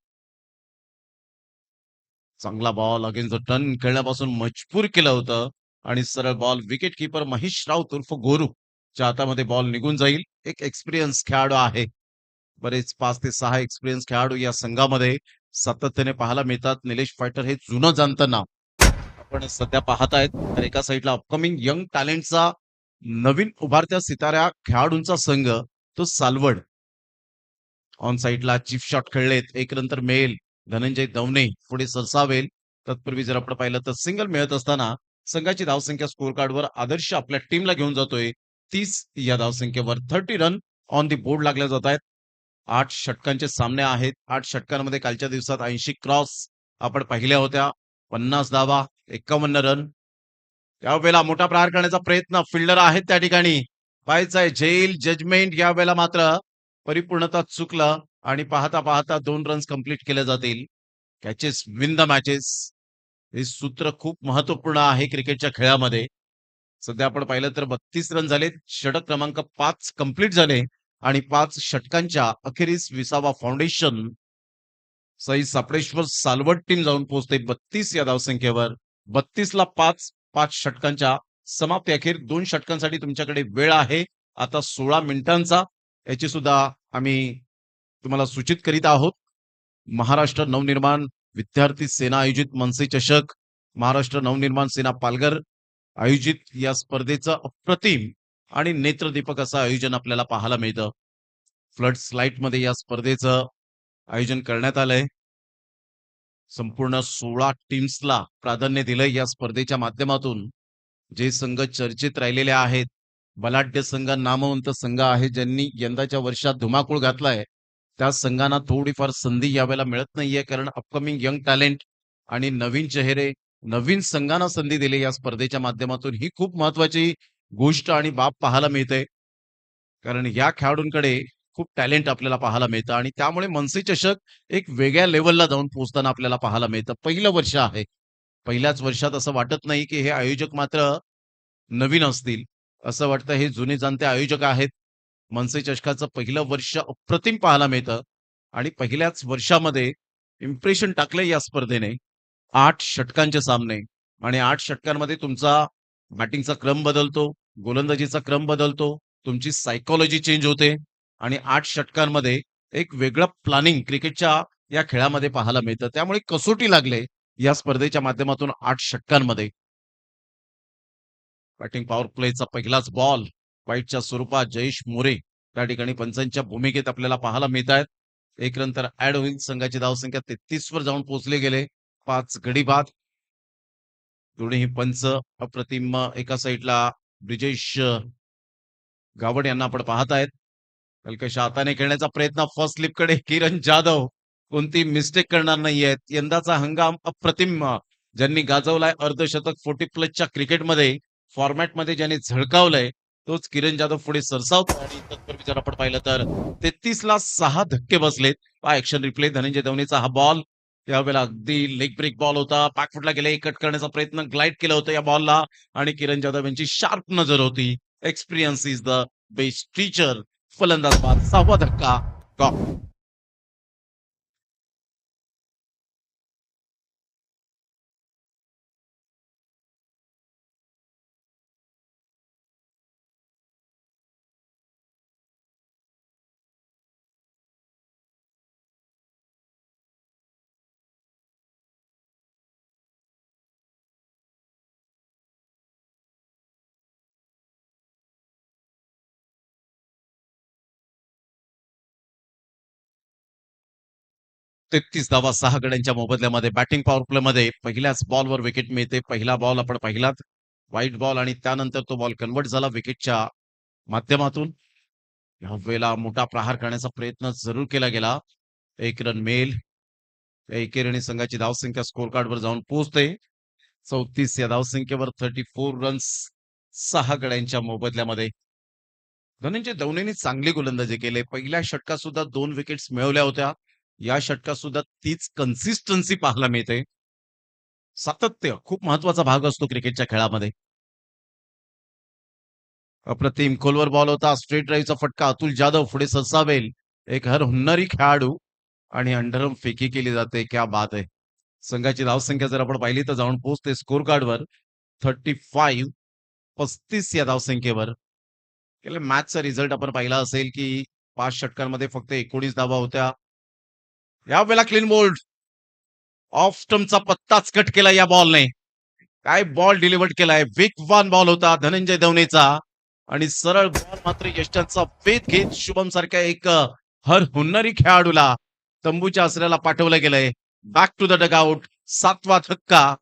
चांगला बॉल अगेन्स्ट द टर्न खेळण्यापासून मजबूर केलं होतं आणि सरळ ball wicket keeper Mahesh Raut उर्फ गोरू च्या हातामध्ये बॉल निघून जाईल. एक एक्सपिरियन्स खेळाडू आहे. बरेच 5 ते 6 एक्सपिरियन्स खेळाडू या संघामध्ये सातत्याने पाहायला मिळतात. निलेश फायटर हे जुनं जाणतं नाव आपण सध्या पाहतायत. तर एका साईडला अपकमिंग यंग टॅलेंटचा नवीन उभारत्या सिताऱ्या खेळाडूंचा संघ तो सालवड. ऑन साईडला चिप शॉट खेळलेत. 1 रन तर मिळेल. धनंजय दवणे पुढे सरसावेल. तत्पूर्वी जर आपण पाहिलं तर सिंगल मिळत असताना संघाची धावसंख्या स्कोर कार्डवर आदर्श आपल्या टीमला घेऊन जातोय 30 या धावसंख्येवर. 30 रन ऑन दी बोर्ड लागल्या जात आहेत. 8 षटकांचे सामने आहेत. 8 षटकांमध्ये कालच्या दिवसात 80 क्रॉस आपण पाहिल्या होत्या. 50 धावा, 51 रन. यावेळेला मोठा प्रहार करण्याचा प्रयत्न फिल्डर आहेत त्या ठिकाणी. पाहायचंय झेल जजमेंट यावेळेला मात्र परिपूर्णता चुकलं आणि पाहता पाहता 2 रन्स कंप्लीट केले जातील. कॅचेस विन द मॅचेस हे सूत्र खूप महत्वपूर्ण आहे क्रिकेटच्या खेळामध्ये. सध्या आपण पाहिलं तर 32 रन झाले. षटक क्रमांक 5 कंप्लीट झाले आणि 5 षटकांच्या अखेरीस 20वा फाउंडेशन सई सापडेश्वर सालवड टीम जाऊन पोहोचते 32 या धावसंख्येवर. 32 ला 5 षटकांच्या समाप्ती अखेर 2 षटकांसाठी तुमच्याकडे वेळ आहे आता 16 मिनिटांचा. याची सुद्धा आम्ही तुम्हाला सूचित करीत आहोत. महाराष्ट्र नवनिर्माण विद्यार्थी सेना आयोजित मनसे चषक, महाराष्ट्र नवनिर्माण सेना पालघर आयोजित या स्पर्धेचं अप्रतिम आणि नेत्रदीपक असं आयोजन आपल्याला पाहायला मिळतं. फ्लड स्लाइट मध्ये या स्पर्धेचं आयोजन करण्यात आलंय. संपूर्ण 16 टीम्सला प्राधान्य दिलंय या स्पर्धेच्या माध्यमातून. जे संघ चर्चेत राहिलेले आहेत, बलाढ्य संघ, नामवंत संघ आहे, ज्यांनी यंदाच्या वर्षात धुमाकूळ घातलाय, त्या संघांना थोडीफार संधी यावेळेला मिळत नाहीये. कारण अपकमिंग यंग टॅलेंट आणि नवीन चेहरे, नवीन संघांना संधी दिली या स्पर्धेच्या माध्यमातून. ही खूप महत्वाची गोष्ट आणि बाब पाहायला मिळते. कारण या खेळाडूंकडे खूप टॅलेंट आपल्याला पाहायला मिळतं आणि त्यामुळे मनसे चषक एक वेगळ्या लेवलला जाऊन पोहोचताना आपल्याला पाहायला मिळतं. पहिलं वर्ष आहे. पहिल्याच वर्षात असं वाटत नाही की हे आयोजक मात्र नवीन असतील. असं वाटतं हे जुने जाणते आयोजक आहेत. मनसे चषकाचं पहिलं वर्ष अप्रतिम पाहायला मिळतं आणि पहिल्याच वर्षामध्ये इम्प्रेशन टाकलंय या स्पर्धेने. 8 षटकांचे सामने आणि 8 षटकांमध्ये तुमचा बॅटिंगचा क्रम बदलतो, गोलंदाजीचा क्रम बदलतो, तुमची सायकॉलॉजी चेंज होते आणि 8 षटकांमध्ये एक वेगळं प्लॅनिंग क्रिकेटच्या या खेळामध्ये पाहायला मिळतं. त्यामुळे कसोटी लागले या स्पर्धेच्या माध्यमातून 8 षटकांमध्ये. बॅटिंग पॉवर प्लेचा पहिलाच बॉल वाईटच्या स्वरूपात जयेश मोरे त्या ठिकाणी पंचांच्या भूमिकेत आपल्याला पाहायला मिळत आहेत. 1 रन तर ऍड होईल. संघाची धावसंख्या 33 वर जाऊन पोहोचले गेले. 5 गडी बाद. दोन्ही पंच अप्रतिम. एका साईडला ब्रिजेश गावड यांना आपण पाहत आहेत. हलक्याशा हाताने खेळण्याचा प्रयत्न फर्स्ट स्लिपकडे किरण जाधव कोणती मिस्टेक करणार नाहीयेत. यंदाचा हंगाम अप्रतिम ज्यांनी गाजवलाय अर्धशतक 40 प्लसच्या क्रिकेटमध्ये फॉर्मॅटमध्ये ज्याने झळकावलंय तोच किरण जाधव पुढे सरसावतो आणि तत्पूर्वी जर आपण पाहिलं तर 33 ला 6 धक्के बसलेत. ऍक्शन रिप्ले धनंजय दवणेचा हा बॉल त्यावेळेला अगदी लेग ब्रेक बॉल होता. पॅकफुटला गेले, कट करण्याचा प्रयत्न ग्लाइड केला होता या बॉलला आणि किरण जाधव यांची शार्प नजर होती. Experience is the best teacher. फलंदाज बाद 6वा धक्का गॉल. 33 धावा 6 गड्यांच्या मोबदल्यामध्ये. बॅटिंग पॉवर प्ले मध्ये पहिल्याच बॉलवर विकेट मिळते. पहिला बॉल आपण पाहिलात, व्हाईट बॉल, आणि त्यानंतर तो बॉल कन्वर्ट झाला विकेटच्या माध्यमातून. या वेळेला मोठा प्रहार करण्याचा प्रयत्न जरूर केला गेला. 1 रन मिळेल. एकेरीने संघाची धावसंख्या स्कोर कार्डवर जाऊन पोहोचते 34 या धावसंख्येवर. 34 रन्स 6 गड्यांच्या मोबदल्यामध्ये. धनंजय दवनेने चांगली गोलंदाजी केली. पहिल्या षटकात सुद्धा 2 विकेट्स मिळवल्या होत्या. या षटकात सुद्धा तीच कन्सिस्टन्सी पाहायला मिळते. सातत्य खूप महत्वाचा भाग असतो क्रिकेटच्या खेळामध्ये. अप्रतिम खोलवर बॉल होता. स्ट्रेट ड्राईव्हचा फटका. अतुल जाधव पुढे सरसावेल. एक हुन्नरी खेळाडू आणि अंडरम फेकी केली जाते. क्या बात आहे. संघाची धावसंख्या जर आपण पाहिली तर जाऊन पोहोचते स्कोर कार्डवर 35 या धावसंख्येवर. गेल्या मॅचचा रिझल्ट आपण पाहिला असेल की 5 षटकांमध्ये फक्त 19 धावा होत्या. यावेळेला क्लीन बोल्ड. ऑफ स्टंपचा पत्ताच कट केला या बॉलने. काय बॉल डिलिव्हर्ड केलाय. वेगवान बॉल होता धनंजय दवनेचा, आणि सरळ बॉल मात्र यष्टांचा वेध घेत शुभम सारख्या एक हुन्नरी खेळाडूला तंबूच्या आसऱ्याला पाठवलं गेलंय. Back to the dugout. 7वा धक्का.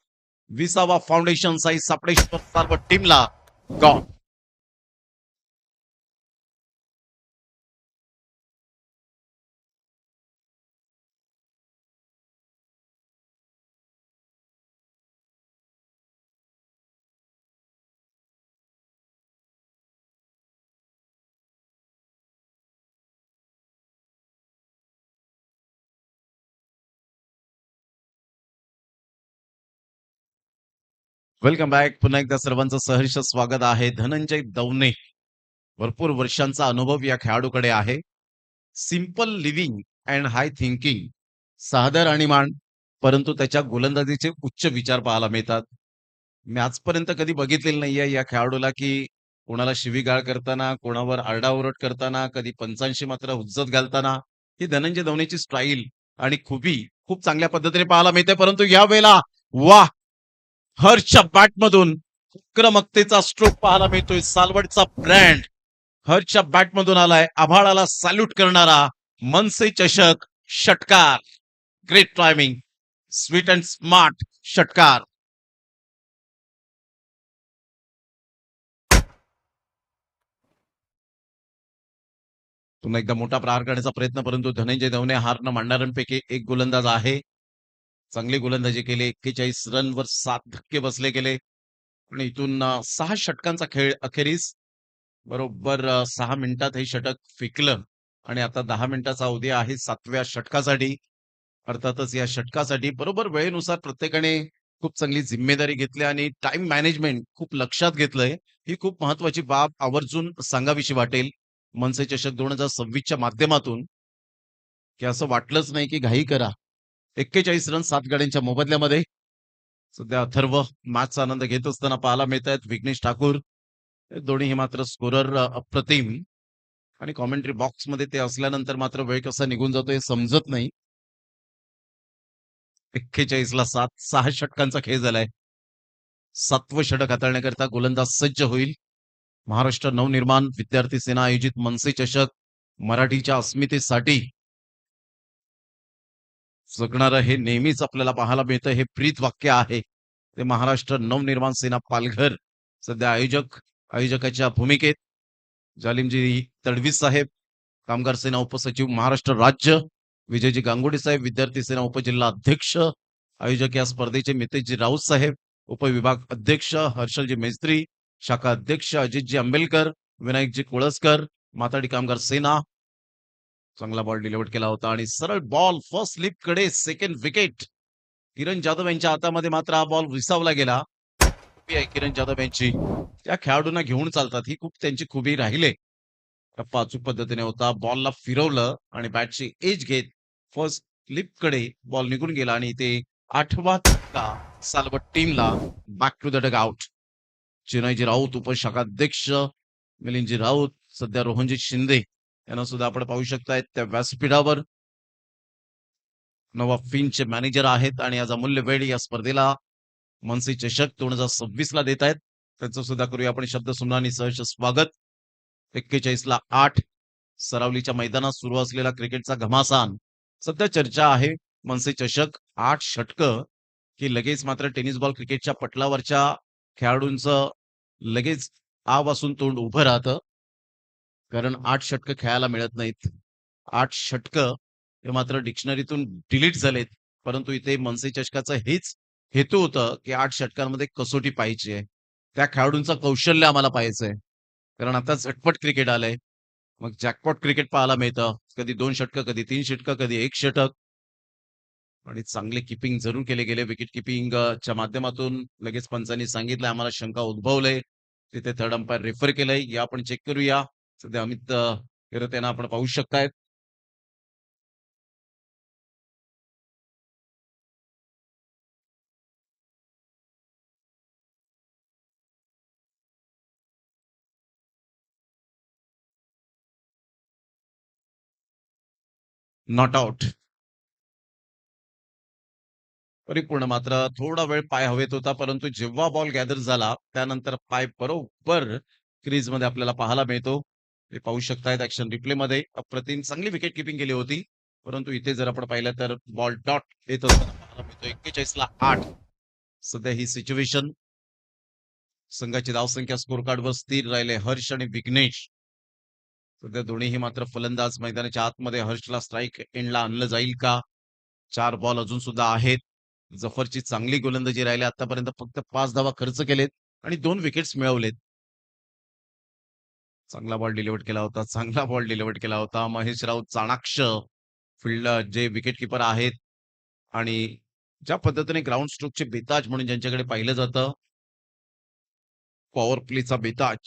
20वा फाउंडेशन साई सापडेश्वर सर्व टीमला गॉन. Welcome back. पुन्हा एकदा सर्वांचं सहर्ष स्वागत आहे. धनंजय दवने, भरपूर वर्षांचा अनुभव या खेळाडूकडे आहे. Simple living and high thinking. सादर राहणीमान, परंतु त्याच्या गोलंदाजीचे उच्च विचार पाहायला मिळतात. मी आजपर्यंत कधी बघितलेलं नाहीये या खेळाडूला की कोणाला शिवीगाळ करताना, कोणावर आरडाओरड करताना, कधी पंचांशी मात्र हुज्जत घालताना. ही धनंजय दवनेची स्टाईल आणि खुबी खूप चांगल्या पद्धतीने पाहायला मिळते. परंतु या वेळेला वाह, हर्षच्या बॅटमधून आक्रमकतेचा स्ट्रोक पाहायला मिळतोय. सालवडचा ब्रँड हर्षच्या बॅटमधून आलाय. आभाळाला सॅल्यूट करणारा मनसे चषक षटकार. Great timing, sweet and smart षटकार. पुन्हा एकदा मोठा प्रहार करण्याचा प्रयत्न, परंतु धनंजय दवने हार न मानणाऱ्यांपैकी एक गोलंदाज आहे. चांगली गोलंदाजी केली. 41 रनवर 7 धक्के बसले गेले. आणि इथून 6 षटकांचा खेळ अखेरीस बरोबर 6 मिनिटात हे षटक फेकलं, आणि आता 10 मिनिटाचा अवधी आहे 7व्या षटकासाठी. अर्थातच या षटकासाठी बरोबर वेळेनुसार प्रत्येकाने खूप चांगली जिम्मेदारी घेतली आणि टाइम मॅनेजमेंट खूप लक्षात घेतलंय. ही खूप महत्वाची बाब आवर्जून सांगावीशी वाटेल मनसे चषक 2026च्या माध्यमातून, की असं वाटलंच नाही की घाई करा. 41 रन 7 गड्यांच्या मोबदल्यामध्ये. सध्या अथर्व मॅचचा आनंद घेत असताना पाहायला मिळत आहेत. विघ्नेश ठाकूर हे दोन्ही मात्र स्कोरर अप्रतिम, आणि कॉमेंट्री बॉक्समध्ये ते असल्यानंतर मात्र वेळ कसा निघून जातो हे समजत नाही. 41 ला 7, 6 षटकांचा खेळ झालाय. 7वं षटक हाताळण्याकरता गोलंदाज सज्ज होईल. महाराष्ट्र नवनिर्माण विद्यार्थी सेना आयोजित मनसे चषक मराठीच्या अस्मितेसाठी जगणारं हे नेहमीच आपल्याला पाहायला मिळतं. हे प्रीत वाक्य आहे. ते महाराष्ट्र नवनिर्माण सेना पालघर सध्या आयोजकाच्या भूमिकेत. जालिमजी तडवी साहेब, कामगार सेना उपसचिव महाराष्ट्र राज्य. विजयजी गांगुडे साहेब, विद्यार्थी सेना उपजिल्हा अध्यक्ष. आयोजक या स्पर्धेचे मितेशजी राऊत साहेब, उपविभाग अध्यक्ष हर्षलजी मेस्त्री, शाखा अध्यक्ष अजितजी आंबेलकर, विनायकजी कोळसकर, माताडी कामगार सेना. चांगला बॉल डिलिव्हर्ड केला होता आणि सरळ बॉल फर्स्ट स्लिप कडे सेकंड विकेट. किरण जाधव यांच्या हातामध्ये मात्र हा बॉल विसावला गेला. खूबी आहे किरण जाधव यांची. त्या खेळाडूंना घेऊन चालतात, ही खूप त्यांची खुबी राहिले. टप्पा अचूक पद्धतीने होता. बॉलला फिरवलं आणि बॅटची एज घेत फर्स्ट स्लिप कडे बॉल निघून गेला, आणि ते 8वा धक्का सालवट टीमला back to the dugout. चिनयजी राऊत, उपशाखाध्यक्ष मिलिंदजी राऊत, सध्या रोहनजी शिंदे यांना सुद्धा आपण पाहू शकताय त्या व्यासपीठावर. नवा फिनचे मॅनेजर आहेत आणि आज अमूल्य वेळ या स्पर्धेला मनसे चषक 2026 ला देत आहेत. त्यांचं सुद्धा करूया आपण शब्द सुमनानी सहर्ष स्वागत. 41 ला 8 सरावलीच्या मैदानात सुरू असलेला क्रिकेटचा घमासान. सध्या चर्चा आहे मनसे चषक 8 षटकं की लगेच मात्र टेनिस बॉल क्रिकेटच्या पटलावरच्या खेळाडूंचं लगेच आ वासून तोंड उभं राहतं. कारण 8 षटकं खेळायला मिळत नाहीत. 8 षटकं हे मात्र डिक्शनरीतून डिलीट झालेत. परंतु इथे मनसे चषकाचं हेच हेतू होतं, की 8 षटकांमध्ये कसोटी पाहायची आहे. त्या खेळाडूंचं कौशल्य आम्हाला पाहायचंय. कारण आता झटपट क्रिकेट आलंय. मग जॅकपॉट क्रिकेट पाहायला मिळतं. कधी 2 षटकं, कधी 3 षटकं, कधी 1 षटक. आणि चांगले कीपिंग जरूर केले गेले. विकेट कीपिंग च्या माध्यमातून लगेच पंचांनी सांगितलं आम्हाला शंका उद्भवलंय. तिथे थर्ड अंपायर रेफर केलंय. या आपण चेक करूया. सध्या अमित करत यांना आपण पाहू शकतायत. Not out. परिपूर्ण मात्र थोडा वेळ पाय हवेत होता, परंतु जेव्हा बॉल गॅदर झाला, त्यानंतर पाय बरोबर क्रीजमध्ये आपल्याला पाहायला मिळतो. हे पाहू शकतायत ॲक्शन रिप्लेमध्ये. अप्रतिम चांगली विकेट कीपिंग केली होती. परंतु इथे जर आपण पाहिलं तर बॉल डॉट येत असताना पाहायला मिळतो. 41 ला 8. सध्या ही सिच्युएशन संघाची धावसंख्या स्कोर कार्डवर स्थिर राहिले. हर्ष आणि विघ्नेश सध्या दोन्हीही मात्र फलंदाज मैदानाच्या आतमध्ये. हर्षला स्ट्राईक एंडला आणलं जाईल का? 4 बॉल अजून सुद्धा आहेत. जफरची चांगली गोलंदाजी राहिली. आतापर्यंत फक्त 5 धावा खर्च केलेत आणि 2 विकेट्स मिळवलेत. चांगला बॉल डिलिव्हर्ड केला होता. चांगला बॉल डिलिव्हर्ड केला होता. महेश राऊत चाणाक्ष फील्डर जे विकेट कीपर आहेत आणि ज्या पद्धतीने ग्राउंड स्ट्रोकचे बेताज म्हणून ज्यांच्याकडे पाहिलं जातं. पॉवर प्लेचा बेताज.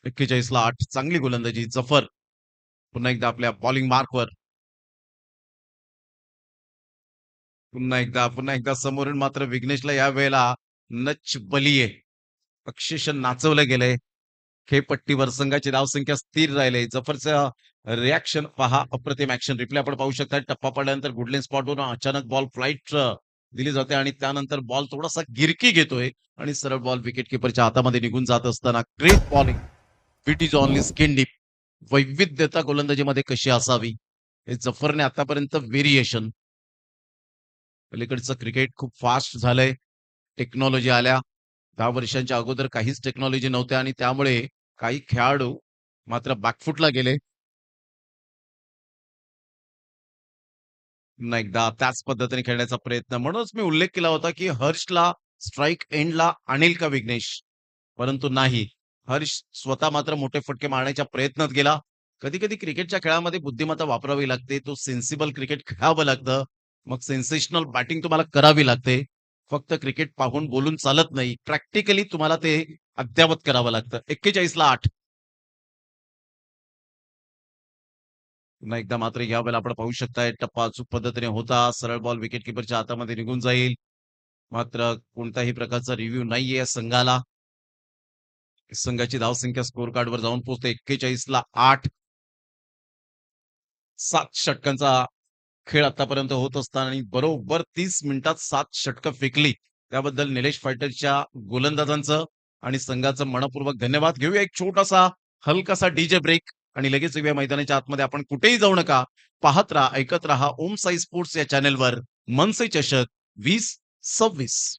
41 ला 8 चांगली गोलंदाजी. जफर पुन्हा एकदा आपल्या बॉलिंग मार्कवर. पुन्हा एकदा समोरून मात्र विघ्नेशला या वेळेला नच बलिये अक्षरशः नाचवलं गेलंय. खेळपट्टीवर संघाची धावसंख्या स्थिर राहिले. जफरचं रिॲक्शन पहा. अप्रतिम ॲक्शन रिप्ले आपण पाहू शकता. टप्पा पडल्यानंतर गुडलेन स्पॉटवरून अचानक बॉल फ्लाइट दिली जाते आणि त्यानंतर बॉल थोडासा गिरकी घेतोय आणि सरळ बॉल विकेट कीपरच्या हातामध्ये निघून जात असताना great bowling. It is only skin deep. वैविध्यता गोलंदाजीमध्ये कशी असावी हे जफरने आतापर्यंत व्हेरिएशन. पलीकडचं क्रिकेट खूप फास्ट झालंय. टेक्नॉलॉजी आल्या. 10 वर्षांच्या अगोदर काहीच टेक्नॉलॉजी नव्हत्या आणि त्यामुळे काही खेळाडू मात्र बॅकफुटला गेले. पुन्हा एकदा त्याच पद्धतीने खेळण्याचा प्रयत्न. म्हणूनच मी उल्लेख केला होता, की हर्षला स्ट्राईक एंडला आणेल का विघ्नेश? परंतु नाही. हर्ष स्वतः मात्र मोठे फटके मारण्याच्या प्रयत्नात गेला. कधी-कधी क्रिकेटच्या खेळामध्ये बुद्धिमत्ता वापरावी लागते. तो सेन्सिबल क्रिकेट खेळावं लागतं. मग सेन्सेशनल बॅटिंग तुम्हाला करावी लागते. फक्त क्रिकेट पाहून बोलून चालत नाही. प्रॅक्टिकली तुम्हाला ते अद्ययावत करावं लागतं. 41 ला 8. पुन्हा एकदा मात्र यावेळेला आपण पाहू शकताय टप्पा अचूक पद्धतीने होता. सरळ बॉल विकेट कीपरच्या हातामध्ये निघून जाईल. मात्र कोणत्याही प्रकारचा रिव्ह्यू नाहीये संघाला. संघाची धावसंख्या स्कोर कार्डवर जाऊन पोहोचते 41 ला 8. 7 षटकांचा खेळ आतापर्यंत होत असताना आणि बरोबर 30 मिनिटात 7 षटकं फेकली. त्याबद्दल निलेश फायटरच्या गोलंदाजांचं आणि संघाचं मनपूर्वक धन्यवाद. घेऊया एक छोटासा हलकासा डीजे ब्रेक आणि लगेच येऊया मैदानाच्या आतमध्ये. आपण कुठेही जाऊ नका. पाहत राहा, ऐकत राहा ओम साई स्पोर्ट्स या चॅनेलवर मनसे चषक 2026.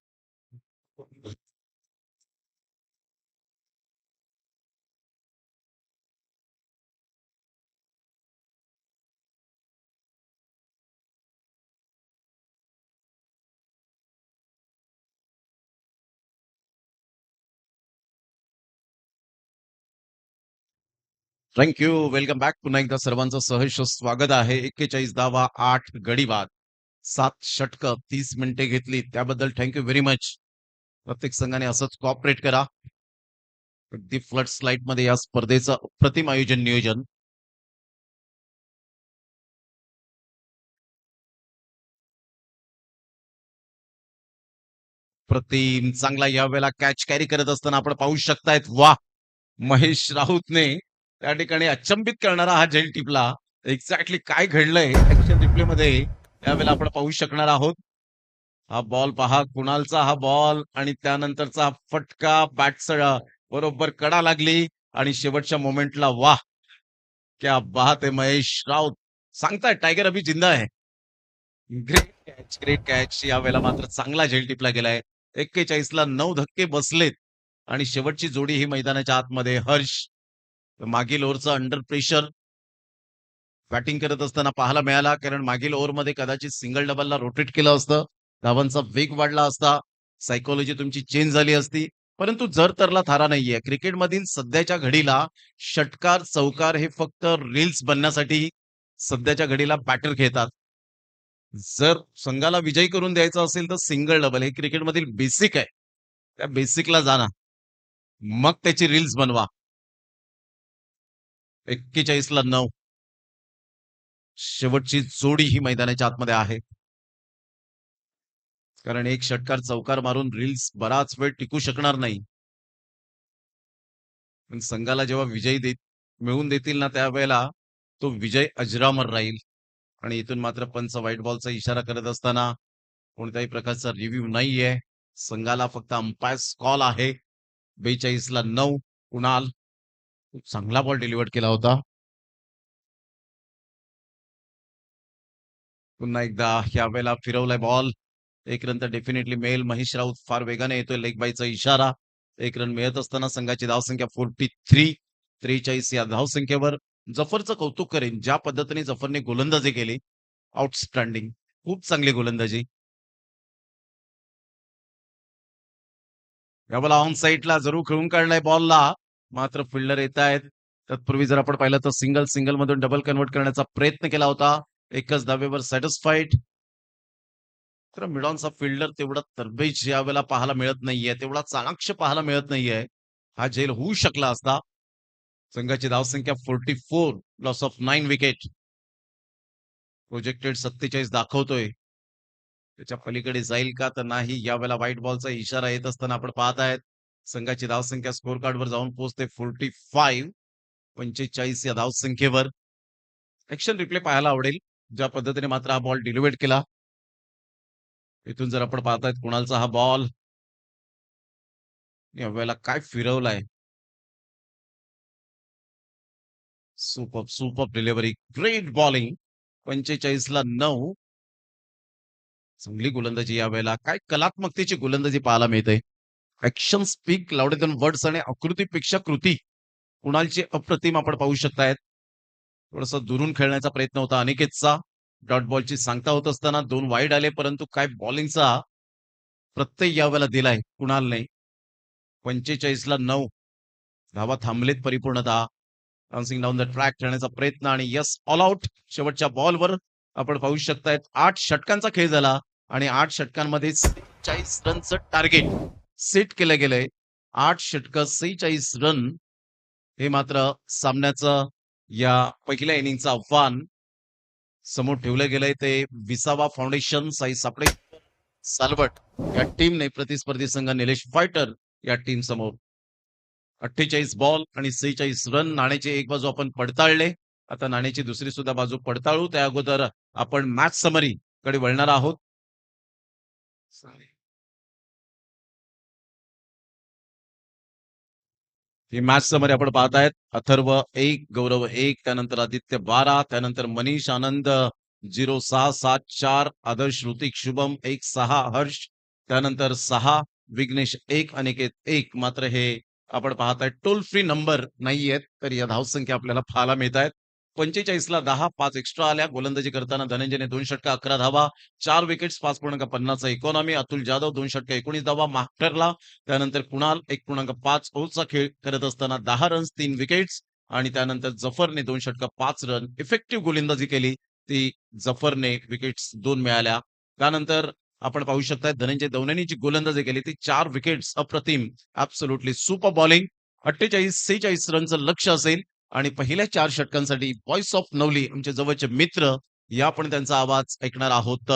Thank you. Welcome back. पुन्हा एकदा सर्वांचं सहर्ष स्वागत आहे. 41 धावा, 8 गडी बाद, 7 षटकं, 30 मिनिटे घेतली. त्याबद्दल थँक यू व्हेरी मच. प्रत्येक संघाने असंच कॉपरेट करा. अगदी फ्लड मध्ये या स्पर्धेचं अप्रतिम आयोजन नियोजन. प्रतिम चांगला यावेळेला कॅच कॅरी करत असताना आपण पाहू शकतायत. वाह! महेश राऊतने त्या ठिकाणी अचंबित करणारा हा झेल टिपला. एक्झॅक्टली काय घडलंय ॲक्शन रिप्लेमध्ये यावेळेला आपण पाहू शकणार आहोत. हा बॉल पहा. कुणालचा हा बॉल आणि त्यानंतरचा फटका. बॅटचा बरोबर कडा लागली आणि शेवटच्या मोमेंटला वाह! क्या बात है महेश राऊत. सांगताय टायगर अभी जिंदा है. Great catch. यावेळेला मात्र चांगला झेल टिपला गेलाय. 41 ला 9 धक्के बसलेत आणि शेवटची जोडी ही मैदानाच्या आतमध्ये हर्ष. मागील ओव्हरचा अंडर प्रेशर बॅटिंग करत असताना पाहायला मिळाला, कारण मागील ओव्हरमध्ये कदाचित सिंगल डबलला रोटेट केलं असतं. धावांचा वेग वाढला असता. सायकॉलॉजी तुमची चेंज झाली असती. परंतु जर तरला थारा नाहीये. क्रिकेटमधील सध्याच्या घडीला षटकार, चौकार हे फक्त रील्स बनण्यासाठी सध्याच्या घडीला बॅटर खेळतात. जर संघाला विजयी करून द्यायचा असेल तर सिंगल डबल हे क्रिकेटमधील बेसिक आहे. त्या बेसिकला जा ना. मग त्याची रील्स बनवा. 41 ला 9. शेवटची जोडी ही मैदानाच्या आतमध्ये आहे. कारण एक षटकार चौकार मारून रील्स बराच वेळ टिकू शकणार नाही. पण संघाला जेव्हा विजयी मिळवून देतील ना त्यावेळेला तो विजय अजरामर राहील. आणि इथून मात्र पंच व्हाईट बॉलचा इशारा करत असताना कोणत्याही प्रकारचा रिव्ह्यू नाहीये. संघाला फक्त अंपायर्स कॉल आहे. 42 ला 9. कुणाल खूप चांगला बॉल डिलिव्हर केला होता. पुन्हा एकदा यावेळेला फिरवलाय बॉल. एक रन तर डेफिनेटली मिळेल. महेश राऊत फार वेगाने येतोय. लेग बायचा इशारा. एक रन मिळत असताना संघाची धावसंख्या 43. 43 या धावसंख्येवर जफरचं कौतुक करेन. ज्या पद्धतीने जफरने गोलंदाजी केली, आउटस्टँडिंग. खूप चांगली गोलंदाजी. यावेळेला ऑन साईडला जरूर खेळून काढलाय बॉलला. मात्र फिल्डर येत आहेत. तत्पूर्वी जर आपण पाहिलं तर सिंगल मधून डबल कन्व्हर्ट करण्याचा प्रयत्न केला होता. एकच धावेवर सॅटिस्फाईड. तर मिडॉनचा फिल्डर तेवढा तरबेज यावेळेला पाहायला मिळत नाहीये. तेवढा चाणाक्ष पाहायला मिळत नाहीये. हा झेल होऊ शकला असता. संघाची धावसंख्या 44. Loss of 9 wicket. प्रोजेक्टेड 47 दाखवतोय. त्याच्या पलीकडे जाईल का तर नाही. यावेळेला व्हाईट बॉलचा इशारा येत असताना आपण पाहत आहेत. संघाची धावसंख्या स्कोर कार्डवर जाऊन पोहोचते 45. 45 या धावसंख्येवर. ऍक्शन रिप्ले पाहायला आवडेल. ज्या पद्धतीने मात्र हा बॉल डिलिव्हर्ड केला. इथून जर आपण पाहतायत कुणालचा हा बॉल. यावेळेला काय फिरवलाय. Super delivery. Great bowling. 45 ला 9. चांगली गोलंदाजी यावेळेला. काय कलात्मकतेची गोलंदाजी पाहायला मिळते. Action speak louder than words आणि आकृतीपेक्षा कृती. कुणालची अप्रतिम आपण पाहू शकतायत. थोडासा दुरून खेळण्याचा प्रयत्न होता अनिकेतचा. डॉट बॉलची सांगता होत असताना 2 वाईड आले, परंतु काय बॉलिंगचा प्रत्यय यावेळेला दिलाय कुणालने. 45 ला 9. धावा थांबलेत परिपूर्णतः. डान्सिंग डाऊन द ट्रॅक खेळण्याचा प्रयत्न आणि यस ऑल आउट. शेवटच्या बॉलवर आपण पाहू शकतायत 8 षटकांचा खेळ झाला आणि 8 षटकांमध्ये 46 रनचं टार्गेट सेट केलं गेलंय. 8 षटकं 46 रन हे मात्र सामन्याचं या पहिल्या इनिंगचं आव्हान समोर ठेवलं गेलंय. ते विसावा फाउंडेशन साई सापडे सालवट या टीमने प्रतिस्पर्धी संघ निलेश फायटर या टीम समोर 48 बॉल आणि 46 रन. नाण्याची एक बाजू आपण पडताळले. आता नाण्याची दुसरी सुद्धा बाजू पडताळू. त्या अगोदर आपण मॅच समरी कडे वळणार आहोत. ही मॅच समरी आपण पाहतायत. अथर्व 1, गौरव 1, त्यानंतर आदित्य 12, त्यानंतर मनीष आनंद 0674, आदर्श ऋतिक शुभम 16, हर्ष त्यानंतर 6, विघ्नेश 1, अनिकेत 1. मात्र हे आपण पाहताय टोल फ्री नंबर नाहीयेत, तर या धावसंख्या आपल्याला पाहायला मिळत आहेत. 45 ला 10, 5 एक्स्ट्रा आल्या. गोलंदाजी करताना धनंजयने 2 षटका 11 धावा, 4 विकेट्स 5.50 इकॉनॉमी. अतुल जाधव 2 षटका 19 धावा मास्टरला. त्यानंतर कुणाल 1.5 ओव्हरचा खेळ करत असताना 10 रन्स 3 विकेट्स. आणि त्यानंतर जफरने 2 षटका 5 रन इफेक्टिव्ह गोलंदाजी केली. ती जफरने विकेट्स 2 मिळाल्या. त्यानंतर आपण पाहू शकता धनंजय दवनेनी जी गोलंदाजी केली ती 4 विकेट्स अप्रतिम. Absolutely super bowling. 48-46 रनचं लक्ष्य असेल आणि पहिल्या 4 षटकांसाठी व्हॉइस ऑफ नवली आमचे जवळचे मित्र या आपण त्यांचा आवाज ऐकणार आहोत.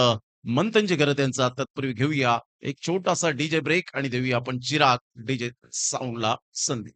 मंथनजी गरत यांचा. तत्पूर्वी घेऊया एक छोटासा डीजे ब्रेक आणि देऊया आपण चिराग डीजे साऊंडला संधी.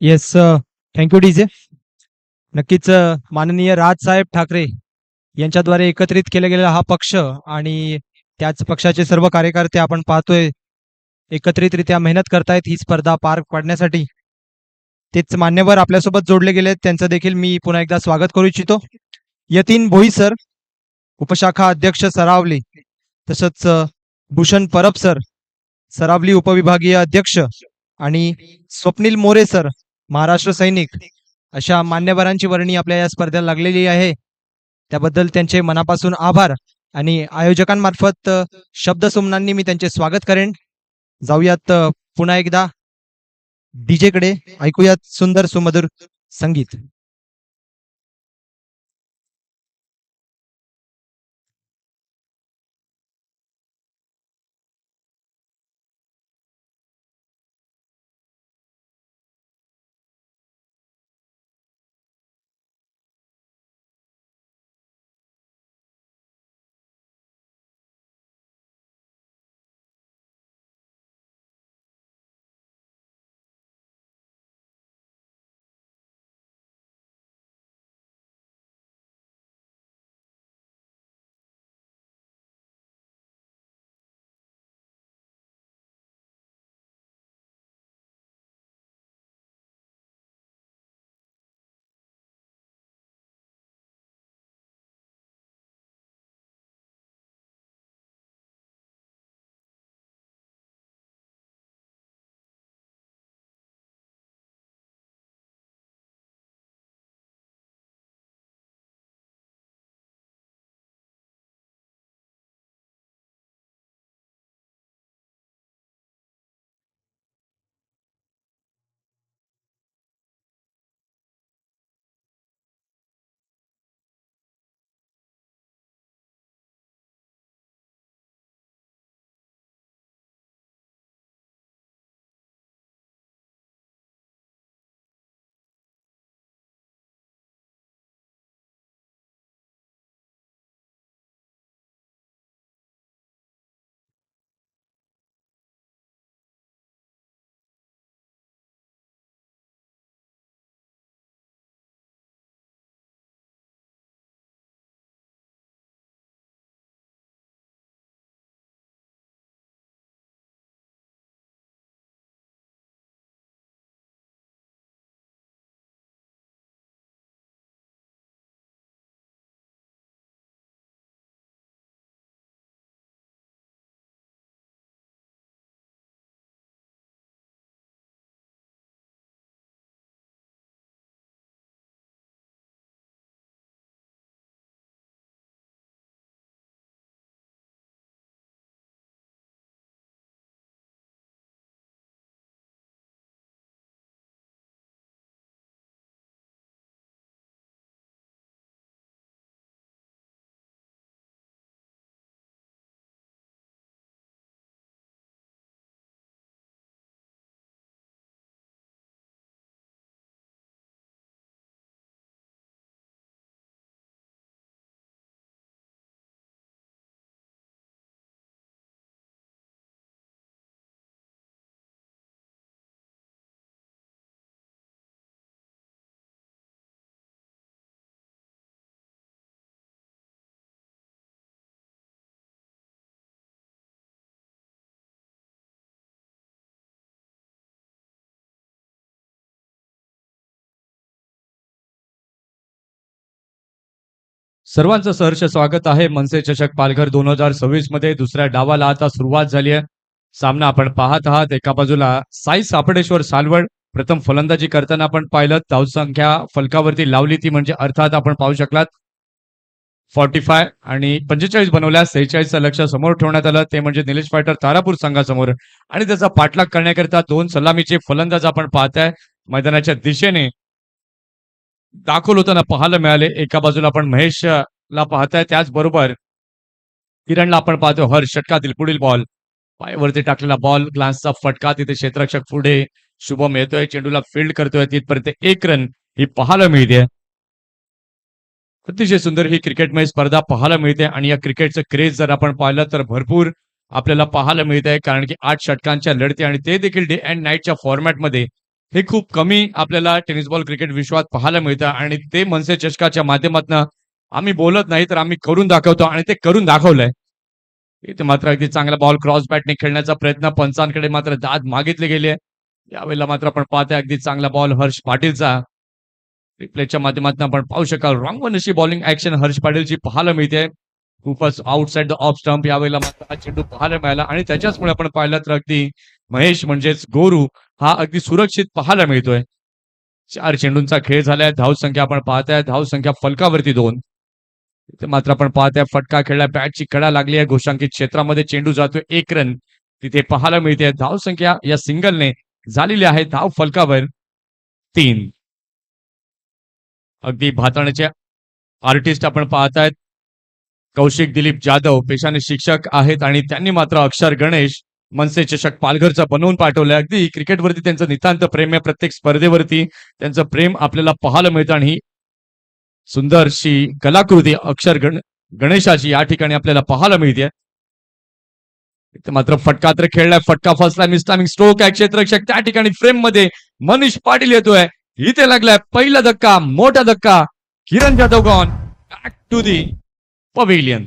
Yes, thank you DJ. नक्कीच माननीय राजसाहेब ठाकरे यांच्याद्वारे एकत्रित केला गेलेला हा पक्ष आणि त्याच पक्षाचे सर्व कार्यकर्ते आपण पाहतोय एकत्रितरित्या मेहनत करतायत ही स्पर्धा पार पाडण्यासाठी. तेच मान्यवर आपल्यासोबत जोडले गेले आहेत, त्यांचं देखील मी पुन्हा एकदा स्वागत करू इच्छितो. यतीन भोई सर, उपशाखा अध्यक्ष सरावली, तसंच भूषण परब सर, सरावली उपविभागीय अध्यक्ष, आणि स्वप्नील मोरे सर, महाराष्ट्र सैनिक, अशा मान्यवरांची वर्णी आपल्या या स्पर्धेला लागलेली आहे. त्याबद्दल त्यांचे मनापासून आभार आणि आयोजकांमार्फत शब्दसुमनांनी मी त्यांचे स्वागत करेन. जाऊयात पुन्हा एकदा डीजे कडे, ऐकूयात सुंदर सुमधुर संगीत. सर्वांचं सहर्ष स्वागत आहे. मनसे चषक पालघर 2026 मध्ये दुसऱ्या डावाला आता सुरुवात झाली आहे. सामना आपण पाहत आहात. एका बाजूला साई सापडेश्वर सालवड प्रथम फलंदाजी करताना आपण पाहिलं, धावसंख्या फलकावरती लावली ती म्हणजे अर्थात आपण पाहू शकलात 45 आणि 45 बनवल्या. 46चं लक्ष समोर ठेवण्यात आलं, ते म्हणजे निलेश फायटर तारापूर संघासमोर, आणि त्याचा पाठलाग करण्याकरिता दोन सलामीचे फलंदाज आपण पाहताय मैदानाच्या दिशेने दाखल होताना पाहायला मिळाले. एका बाजूला आपण महेशला पाहताय, त्याचबरोबर किरणला आपण पाहतो. हर्ष षटकातील पुढील बॉल, पायावरती टाकलेला बॉल, ग्लान्सचा फटका, तिथे क्षेत्ररक्षक पुढे, शुभम येतोय, चेंडूला फील्ड करतोय, तिथपर्यंत एक रन ही पाहायला मिळते. अतिशय सुंदर ही क्रिकेटमय स्पर्धा पाहायला मिळते आणि या क्रिकेटचं क्रेज जर आपण पाहिलं तर भरपूर आपल्याला पाहायला मिळत आहे, कारण की 8 षटकांच्या लढती आणि ते देखील डे अँड नाईटच्या फॉर्मॅटमध्ये हे खूप कमी आपल्याला टेनिस बॉल क्रिकेट विश्वात पाहायला मिळतं आणि ते मनसे चषकाच्या माध्यमातून आम्ही बोलत नाही तर आम्ही करून दाखवतो आणि ते करून दाखवलंय. इथे मात्र अगदी चांगला बॉल क्रॉस बॅटने खेळण्याचा प्रयत्न पंचांकडे मात्र दाद मागितले गेले. यावेळेला मात्र आपण पाहतोय अगदी चांगला बॉल हर्ष पाटीलचा. रिप्लेच्या माध्यमातून आपण पाहू शकाल रॉंग वन अशी बॉलिंग ऍक्शन हर्ष पाटीलची पाहायला मिळते. खूपच आउटसाइड द ऑफ स्टंप यावेळेला मात्र हा चेंडू पाहायला मिळाला आणि त्याच्याचमुळे आपण पाहिलं तर अगदी महेश म्हणजेच गोरू हा अगदी सुरक्षित पाहायला मिळतोय. 4 चेंडूंचा खेळ झालाय. धावसंख्या आपण पाहताय. धावसंख्या फलकावरती 2. इथे मात्र आपण पाहताय फटका खेळला बॅटची कडा लागली आहे. घोषांकित क्षेत्रामध्ये चेंडू जातोय 1 रन तिथे पाहायला मिळते. धावसंख्या या सिंगलने झालेली आहे. धाव फलकावर 3. अगदी भाताण्याचे आर्टिस्ट आपण पाहतायत. कौशिक दिलीप जाधव पेशाने शिक्षक आहेत आणि त्यांनी मात्र अक्षर गणेश मनसे चषक पालघरचा बनवून पाठवलंय. अगदी क्रिकेटवरती त्यांचं नितांत प्रेम आहे. प्रत्येक स्पर्धेवरती त्यांचं प्रेम आपल्याला पाहायला मिळतं आणि ही सुंदरशी कलाकृती गणेशाची या ठिकाणी आपल्याला पाहायला मिळते. इथे मात्र फटका तर खेळलाय. फटका फसला. मिस्टामिंग स्ट्रोक आहे. क्षेत्ररक्षक त्या ठिकाणी फ्रेम मध्ये मनीष पाटील येतोय. इथे लागलाय पहिला धक्का, मोठा धक्का. Kiran Jadhav gone back to the pavilion.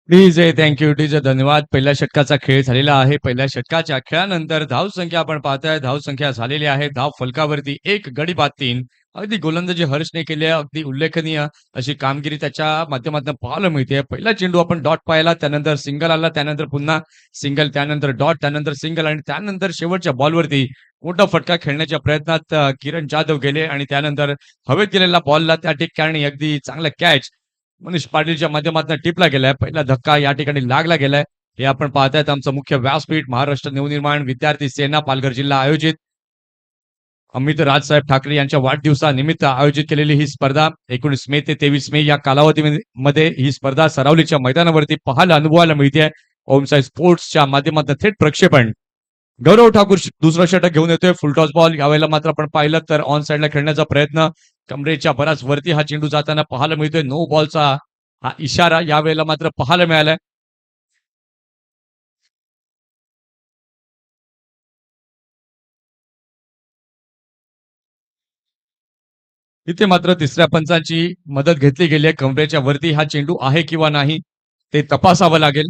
Please thank you DJ धन्यवाद. पहिल्या षटकाचा खेळ झालेला आहे. पहिल्या षटकाच्या खेळानंतर धावसंख्या आपण पाहताय. धावसंख्या झालेली आहे. धाव फलकावरती 1 गडी बाद 3. अगदी गोलंदाजी हर्षने केली आहे. अगदी उल्लेखनीय अशी कामगिरी त्याच्या माध्यमातून पाहायला मिळते. पहिला चेंडू आपण डॉट पाहिला, त्यानंतर सिंगल आला, त्यानंतर पुन्हा सिंगल, त्यानंतर डॉट, त्यानंतर सिंगल आणि त्यानंतर शेवटच्या बॉलवरती मोठा फटका खेळण्याच्या प्रयत्नात किरण जाधव गेले आणि त्यानंतर हवेत गेलेला बॉलला त्या ठिकाणी अगदी चांगला कॅच मनीष पाटीलच्या माध्यमातून टिपला गेलाय. पहिला धक्का या ठिकाणी लागला गेलाय. हे आपण पाहतायत आमचं मुख्य व्यासपीठ महाराष्ट्र नवनिर्माण विद्यार्थी सेना पालघर जिल्हा आयोजित अमित राजसाहेब ठाकरे यांच्या वाढदिवसानिमित्त आयोजित केलेली ही स्पर्धा 19 मे ते 23 मे या कालावधीमध्ये ही स्पर्धा सरावलीच्या मैदानावरती पाहायला अनुभवायला मिळते. ओमसाई स्पोर्ट्सच्या माध्यमातून थेट प्रक्षेपण. गौरव ठाकूर दुसरा षटक घेऊन येतोय. फुलटॉस बॉल यावेळेला मात्र आपण पाहिलं तर ऑन साइडला खेळण्याचा प्रयत्न कमरेच्या बराच वरती हा चेंडू जाताना पाहायला मिळतोय. नो बॉलचा हा इशारा यावेळेला मात्र पाहायला मिळालाय. इथे मात्र तिसऱ्या पंचांची मदत घेतली गेली आहे. कमरेच्या वरती हा चेंडू आहे किंवा नाही ते तपासावं लागेल.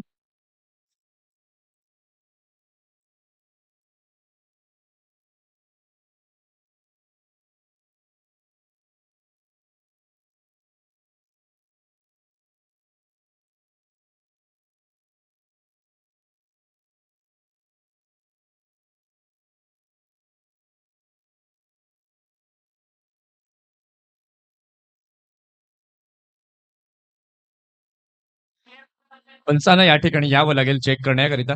पंचांना या ठिकाणी यावं लागेल चेक करण्याकरिता.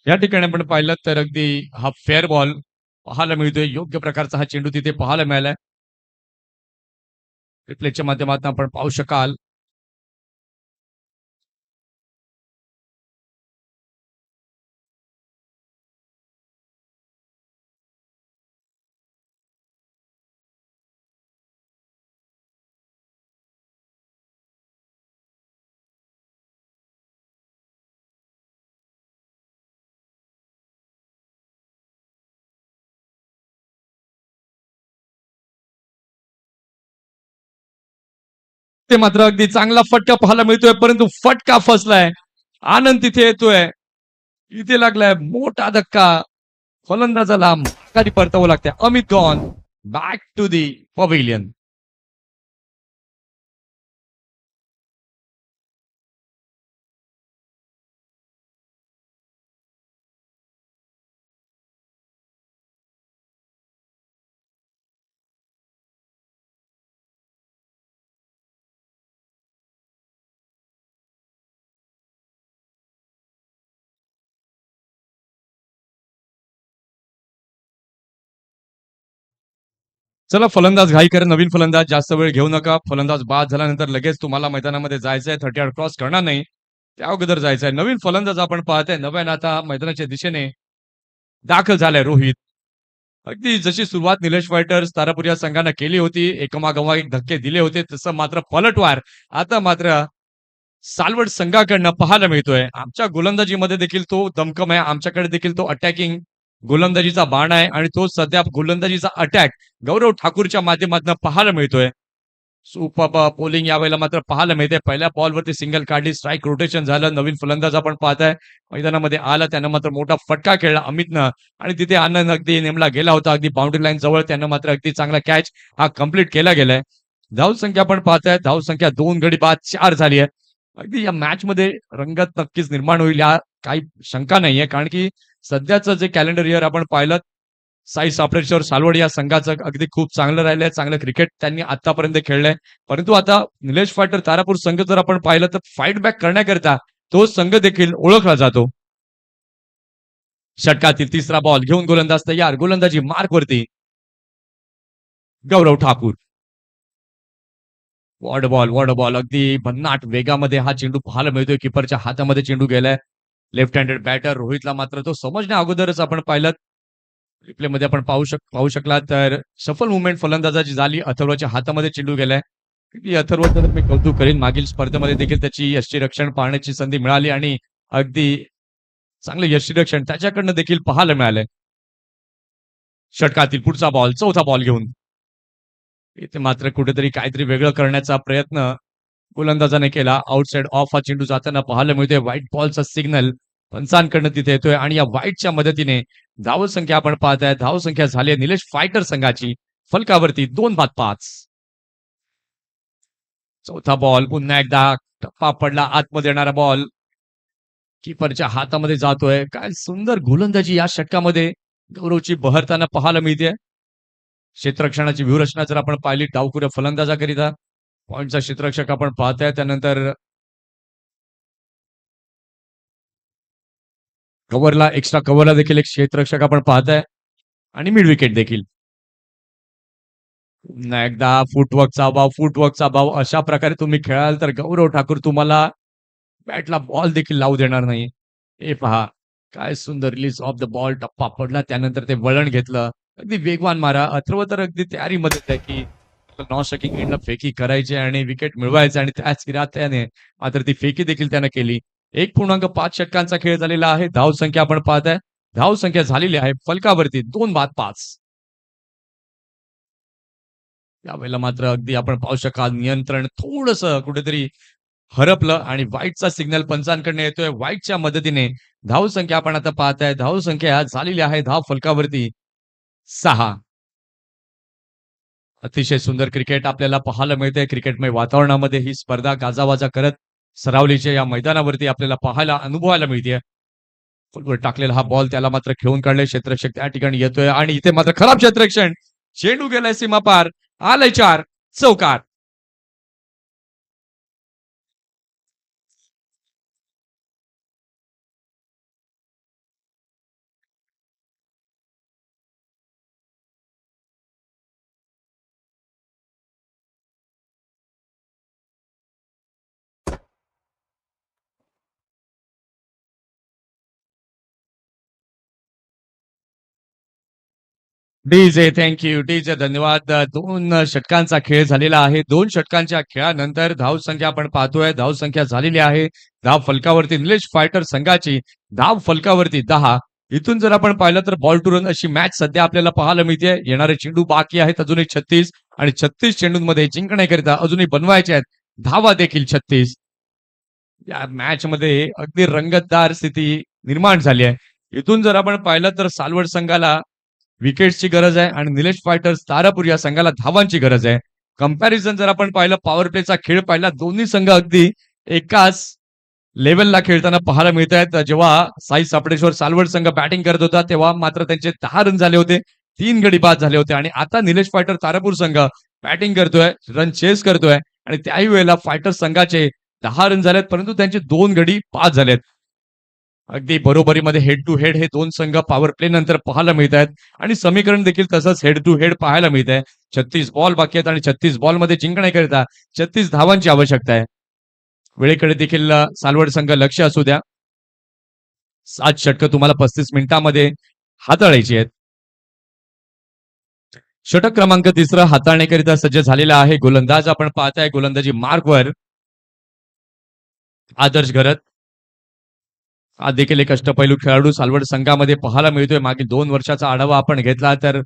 या ठिकाणी आपण पाहिलं तर अगदी हा फेअर बॉल पाहायला मिळतोय. योग्य प्रकारचा हा चेंडू तिथे पाहायला मिळालाय. रिप्लेच्या माध्यमातून आपण पाहू शकाल. ते मात्र अगदी चांगला फटका पाहायला मिळतोय, परंतु फटका फसलाय. आनंद तिथे येतोय. इथे लागलाय मोठा धक्का. फलंदाजाला माघारी परतावं लागतंय. Amit gone back to the pavilion. चला फलंदाज घाई करा. नवीन फलंदाज जास्त वेळ घेऊ नका. फलंदाज बाद झाल्यानंतर लगेच तुम्हाला मैदानामध्ये जायचंय. 30 क्रॉस करणार नाही. त्या अगोदर जायचंय. नवीन फलंदाज आपण पाहताय. नव्यानं आता मैदानाच्या दिशेने दाखल झालाय रोहित. अगदी जशी सुरुवात निलेश फायटर्स तारापूर या संघानं केली होती, एकमागोमाग एक धक्के दिले होते, तसं मात्र पलटवार आता मात्र सालवड संघाकडनं पाहायला मिळतोय. आमच्या गोलंदाजीमध्ये देखील तो दमकम आहे. आमच्याकडे देखील तो अटॅकिंग गोलंदाजीचा बाण आहे आणि तो सध्या गोलंदाजीचा अटॅक गौरव ठाकूरच्या माध्यमातून पाहायला मिळतोय. सुपर पोलिंग यावेळेला मात्र पाहायला मिळते. पहिल्या बॉलवरती सिंगल काढली, स्ट्राईक रोटेशन झालं. नवीन फलंदाज आपण पाहताय मैदानामध्ये आला. त्यानं मात्र मोठा फटका खेळला अमितनं आणि तिथे आनंद अगदी नेमला गेला होता अगदी बाउंड्री लाईन जवळ. त्यानं मात्र अगदी चांगला कॅच हा कंप्लीट केला गेलाय. धावसंख्या आपण पाहताय. धावसंख्या 2 गडी बाद 4 झाली आहे. अगदी या मॅच मध्ये रंगत नक्कीच निर्माण होईल या काही शंका नाहीये, कारण की सध्याचं जे कॅलेंडर इयर आपण पाहिलं साई सापरेश्वर सालवड या संघाचं अगदी खूप चांगलं राहिलंय. चांगलं क्रिकेट त्यांनी आतापर्यंत खेळलंय. परंतु आता निलेश फायटर तारापूर संघ जर आपण पाहिलं तर फाईट बॅक करण्याकरिता तो संघ देखील ओळखला जातो. षटकातील तिसरा बॉल घेऊन गोलंदाज तयार. गोलंदाजी मार्कवरती गौरव ठाकूर. वॉर्ड बॉल अगदी भन्नाट वेगामध्ये हा चेंडू पाहायला मिळतोय. किपरच्या हातामध्ये चेंडू गेलाय. लेफ्ट हँडेड बॅटर रोहितला मात्र तो समजण्या अगोदरच आपण पाहिलं रिप्ले मध्ये आपण पाहू शकला तर सफल मुवमेंट फलंदाजाची झाली. अथर्वच्या हातामध्ये चेंडू गेलाय. अथर्वचं मी कौतुक करेन. मागील स्पर्धेमध्ये देखील त्याची यष्टीरक्षण पाहण्याची संधी मिळाली आणि अगदी चांगलं यष्टीरक्षण त्याच्याकडनं देखील पाहायला मिळालंय. षटकातील पुढचा बॉल, चौथा बॉल घेऊन इथे मात्र कुठेतरी काहीतरी वेगळं करण्याचा प्रयत्न गोलंदाजाने केला. आउटसाइड ऑफ हा चेंडू जाताना पाहायला मिळतोय. व्हाईट बॉलचा सिग्नल पंचांकडनं तिथे येतोय आणि या व्हाईटच्या मदतीने धावसंख्या आपण पाहताय. धावसंख्या झाली आहे निलेश फायटर संघाची फलकावरती 2-5. चौथा बॉल पुन्हा एकदा टप्पा पडला. आतमध्ये येणारा बॉल कीपरच्या हातामध्ये जातोय. काय सुंदर गोलंदाजी या षटकामध्ये गौरवची बहरताना पाहायला मिळते. क्षेत्ररक्षणाची व्यूहरचना जर आपण पाहिली डावखुऱ्या फलंदाजाकरिता पॉइंटचा क्षेत्ररक्षक आपण पाहताय. त्यानंतर एक्स्ट्रा कव्हरला देखील एक क्षेत्ररक्षक आपण पाहताय आणि मिड विकेट देखील. पुन्हा एकदा फुटवर्कचा अभाव अशा प्रकारे तुम्ही खेळाल तर गौरव ठाकूर तुम्हाला बॅटला बॉल देखील लावू देणार नाही. हे पहा काय सुंदर रिलीज ऑफ द बॉल. टप्पा पडला त्यानंतर ते वळण घेतलं. अगदी वेगवान मारा. अथर्व तर अगदी तयारीमध्ये आहे की नॉन स्ट्रायकिंग एंडला फेकी करायची आणि विकेट मिळवायचे आणि त्याच त्याने मात्र ती फेकी देखील त्याने केली. 1.5 षटकांचा खेळ झालेला आहे. धावसंख्या आपण पाहताय. धावसंख्या झालेली आहे फलकावरती 2-5. यावेळेला मात्र अगदी आपण पाहू शकाल नियंत्रण थोडस कुठेतरी हरपलं आणि व्हाईटचा सिग्नल पंचांकडनं येतोय. व्हाईटच्या मदतीने धावसंख्या आपण आता पाहताय. धावसंख्या झालेली आहे धाव फलकावरती 6. अतिशय सुंदर क्रिकेट आपल्याला पाहायला मिळते. क्रिकेटमय वातावरणामध्ये ही स्पर्धा गाजावाजा करत सरावलीच्या या मैदानावरती आपल्याला पाहायला अनुभवायला मिळते. फुलवर टाकलेला हा बॉल त्याला मात्र खेळून काढले. क्षेत्ररक्षक त्या ठिकाणी येतोय आणि इथे मात्र खराब क्षेत्ररक्षण. चेंडू गेलाय सीमापार. आलाय 4 चौकार. डीजे थँक्यू डीजे धन्यवाद. 2 षटकांचा खेळ झालेला आहे. 2 षटकांच्या खेळानंतर धावसंख्या आपण पाहतोय. धावसंख्या झालेली आहे धाव फलकावरती निलेश फायटर संघाची धाव फलकावरती 10. इथून जर आपण पाहिलं तर बॉल टू रन अशी मॅच सध्या आपल्याला पाहायला मिळते. येणारे चेंडू बाकी आहेत अजूनही 36 आणि 36 चेंडूंमध्ये जिंकण्याकरिता अजूनही बनवायचे आहेत धावा देखील 36. या मॅच मध्ये अगदी रंगतदार स्थिती निर्माण झाली आहे. इथून जर आपण पाहिलं तर सालवड संघाला विकेट्सची गरज आहे आणि निलेश फायटर्स तारापूर या संघाला धावांची गरज आहे. कंपॅरिझन जर आपण पाहिलं, पॉवर प्लेचा खेळ पाहिला, दोन्ही संघ अगदी एकाच लेव्हलला खेळताना पाहायला मिळत आहेत. जेव्हा साई सापडेश्वर सालवड संघ बॅटिंग करत होता तेव्हा मात्र त्यांचे 10 रन झाले होते, 3 गडी बाद झाले होते आणि आता निलेश फायटर तारापूर संघ बॅटिंग करतोय, रन चेस करतोय आणि त्याही वेळेला फायटर संघाचे 10 रन झालेत परंतु त्यांचे 2 गडी बाद झालेत. अगदी बरोबरीमध्ये हेड टू हेड हे दोन संघ पॉवर प्ले नंतर पाहायला मिळत आहेत आणि समीकरण देखील तसंच हेड टू हेड पाहायला मिळत आहे. 36 बॉल बाकी आहेत आणि 36 बॉल मध्ये जिंकण्याकरिता 36 धावांची आवश्यकता आहे. वेळेकडे देखील सालवड संघ लक्ष असू द्या. 7 षटकं तुम्हाला 35 मिनिटांमध्ये हाताळायची आहेत. षटक क्रमांक 3 हाताळण्याकरिता सज्ज झालेला आहे गोलंदाज. आपण पाहताय गोलंदाजी मार्कवर आदर्श घरत. हा देखील एक अष्टपैलू खेळाडू सालवड संघामध्ये पाहायला मिळतोय. मागील 2 वर्षाचा आढावा आपण घेतला तर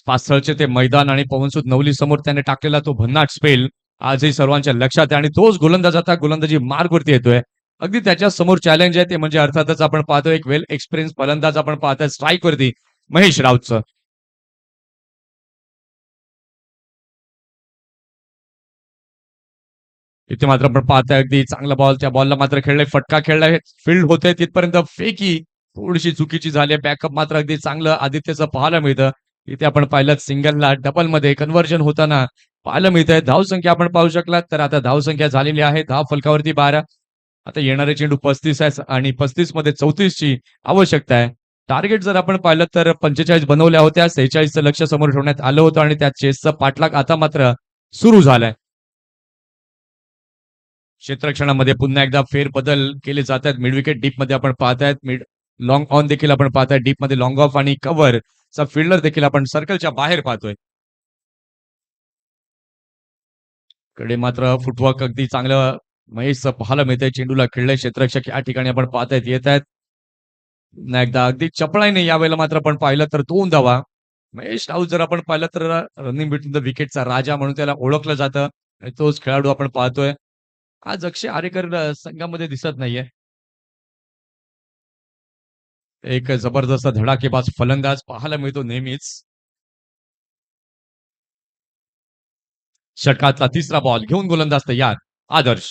पास्थळचे ते मैदान आणि पवनसुत नवली समोर त्याने टाकलेला तो भन्नाट स्पेल आजही सर्वांच्या लक्षात आहे आणि तोच गोलंदाज आता गोलंदाजी मार्गवरती येतोय. अगदी त्याच्या समोर चॅलेंज आहे ते म्हणजे अर्थातच आपण पाहतोय एक वेल एक्सपिरियन्स फलंदाज आपण पाहतोय स्ट्राईक वरती महेश राऊतचं. इथे मात्र आपण पाहताय अगदी चांगला बॉल, त्या बॉलला मात्र खेळलाय, फटका खेळलाय, फील्ड होते तिथपर्यंत फेकी थोडीशी चुकीची झाली. बॅकअप मात्र अगदी चांगलं आदित्यचं पाहायला मिळतं. इथे आपण पाहिलं सिंगलला डबल मध्ये कन्व्हर्जन होताना पाहायला मिळत आहे. धावसंख्या आपण पाहू शकलात तर आता धावसंख्या झालेली आहे धाव फलकावरती 12. आता येणारे चेंडू 35 आहे आणि 35 मध्ये 34 ची आवश्यकता आहे. टार्गेट जर आपण पाहिलं तर 45 बनवल्या होत्या, 46चं लक्ष समोर ठेवण्यात आलं होतं आणि त्या चेसचा पाठलाग आता मात्र सुरू झालाय. क्षेत्ररक्षणामध्ये पुन्हा एकदा फेरबदल केले जात आहेत. मिड विकेट डीप मध्ये आपण पाहतायत, मिड लॉंग ऑन देखील आपण पाहताय, डीप मध्ये लॉंग ऑफ आणि कव्हर चा फिल्डर देखील आपण सर्कलच्या बाहेर पाहतोय. कडे मात्र फुटवर्क अगदी चांगलं महेशचं पाहायला मिळतंय. चेंडूला खेळलंय क्षेत्ररक्षक या ठिकाणी आपण पाहतायत येत आहेत. पुन्हा एकदा अगदी चपळाईने यावेळेला मात्र आपण पाहिलं तर 2 धावा. महेश राऊत जर आपण पाहिलं तर रनिंग बिटवीन द विकेटचा राजा म्हणून त्याला ओळखलं जातं आणि तोच खेळाडू आपण पाहतोय. आज अक्षय आरेकर संघामध्ये दिसत नाहीये. एक जबरदस्त धडाकेबाज फलंदाज पाहायला मिळतो नेहमीच. षटकातला 3रा बॉल घेऊन गोलंदाज तयार आदर्श.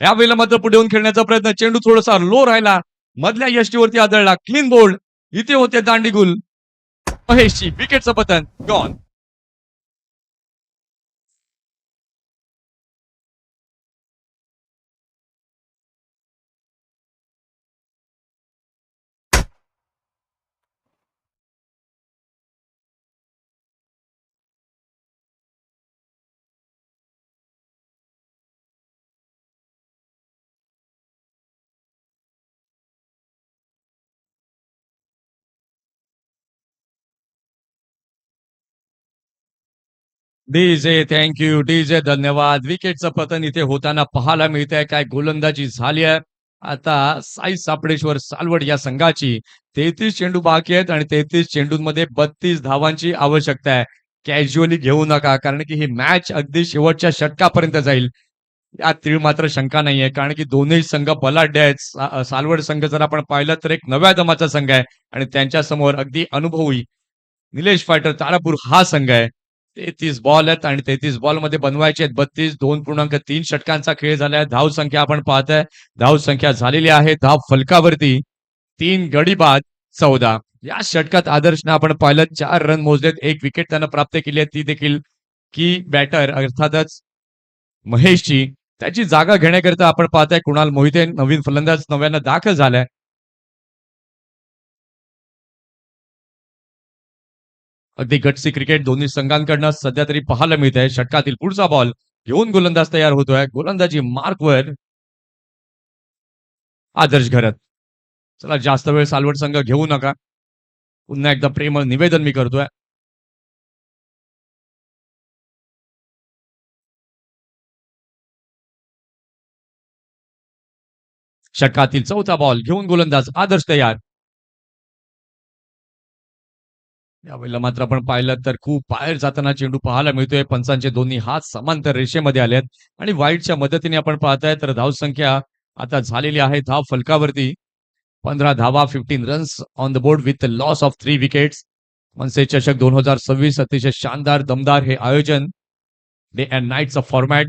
यावेळेला मात्र पुढे येऊन खेळण्याचा प्रयत्न, चेंडू थोडासा लो राहिला, मधल्या यष्टीवरती आदळला, क्लीन बोल्ड. इथे होते दांडीगुल महेशची, विकेटचं पतन गॉन. डीजे थँक्यू, डीजे धन्यवाद. विकेटचं पतन इथे होताना पाहायला मिळत आहे. काय गोलंदाजी झाली आहे. आता साई सापडेश्वर सालवड या संघाची 33 चेंडू बाकी आहेत आणि 33 चेंडूंमध्ये 32 धावांची आवश्यकता आहे. कॅज्युअली घेऊ नका कारण की ही मॅच अगदी शेवटच्या षटकापर्यंत जाईल यात तीळ मात्र शंका नाहीये. कारण की दोन्ही संघ बलाढ्य आहेत. सालवड संघ जर आपण पाहिलं तर एक नव्या दमाचा संघ आहे आणि त्यांच्या समोर अगदी अनुभवी निलेश फायटर तारापूर हा संघ आहे. 33 बॉल आहेत आणि 33 बॉल मध्ये बनवायचे आहेत 32. 2.3 षटकांचा खेळ झालाय. धाव संख्या आपण पाहताय, धाव संख्या झालेली आहे धाव फलकावरती 3 गडी बाद 14. या षटकात आदर्शनं आपण पाहिलं 4 रन मोजलेत, 1 विकेट त्यानं प्राप्त केली आहे, ती देखील की बॅटर अर्थातच महेशची. त्याची जागा घेण्याकरिता आपण पाहताय कुणाल मोहिते नवीन फलंदाज नव्यानं दाखल झालाय. अगदी गटसी क्रिकेट दोन्ही संघांकडनं सध्या तरी पाहायला मिळत आहे. षटकातील पुढचा बॉल घेऊन गोलंदाज तयार होतोय. गोलंदाजी मार्कवर आदर्श घरत. चला जास्त वेळ सालवड संघ घेऊ नका. पुन्हा एकदा प्रेमळ निवेदन मी करतोय. षटकातील चौथा बॉल घेऊन गोलंदाज आदर्श तयार. यावेळेला मात्र आपण पाहिलं तर खूप बाहेर जाताना चेंडू पाहायला मिळतोय. पंचांचे दोन्ही हात समांतर रेषेमध्ये आलेत आणि वाईडच्या मदतीने आपण पाहताय तर धावसंख्या आता झालेली आहे धाव फलकावरती 15 धावा, 15 runs on the board with loss of 3 wickets. MNS चषक 2026 अतिशय शानदार दमदार हे आयोजन. डे अँड नाईटचा फॉर्मॅट.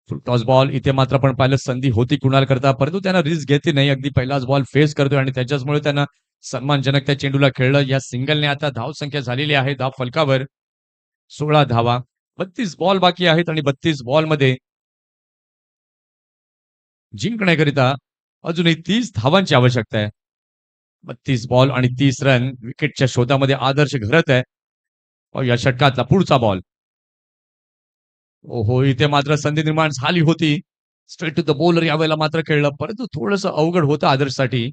फुल टॉस बॉल इथे मात्र आपण पाहिलं संधी होती कुणाल करता, परंतु त्यानं रिस्क घेतली नाही. अगदी पहिलाच बॉल फेस करतोय आणि त्याच्याचमुळे त्यानं सन्मानजनक त्या चेंडूला खेळलं. या सिंगलने आता धावसंख्या झालेली आहे धाव फलकावर 16 धावा. 32 बॉल बाकी आहेत आणि 32 बॉलमध्ये जिंकण्याकरिता अजूनही 30 धावांची आवश्यकता आहे. 32 बॉल आणि 30 रन विकेटच्या शोधामध्ये आदर्श घडत आहे. या षटकातला पुढचा बॉल. ओहो, इथे मात्र संधी निर्माण झाली होती. स्ट्रेट टू द बॉलर यावेळेला मात्र खेळलं, परंतु थोडंसं अवघड होतं आदर्शसाठी.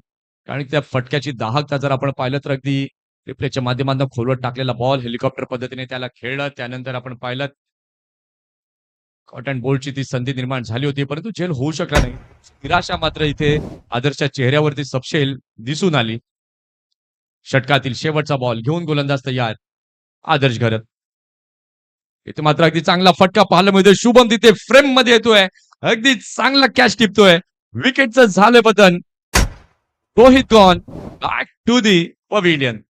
कारण त्या फटक्याची दाहकता जर आपण पाहिलं तर अगदी रिप्लेच्या माध्यमातून खोलवर टाकलेला बॉल हेलिकॉप्टर पद्धतीने त्याला खेळलं. त्यानंतर आपण पाहिलं कॉट अँड बोल्टची ती संधी निर्माण झाली होती, परंतु झेल होऊ शकला नाही. निराशा मात्र इथे आदर्शच्या चेहऱ्यावरती सपशेल दिसून आली. षटकातील शेवटचा बॉल घेऊन गोलंदाज तयार आदर्श घरत. इथे मात्र अगदी चांगला फटका पाहायला मिळतोय. शुभम तिथे फ्रेम मध्ये येतोय, अगदी चांगला कॅच टिपतोय. विकेटचं झालं बदन. Rohit gone back to the pavilion.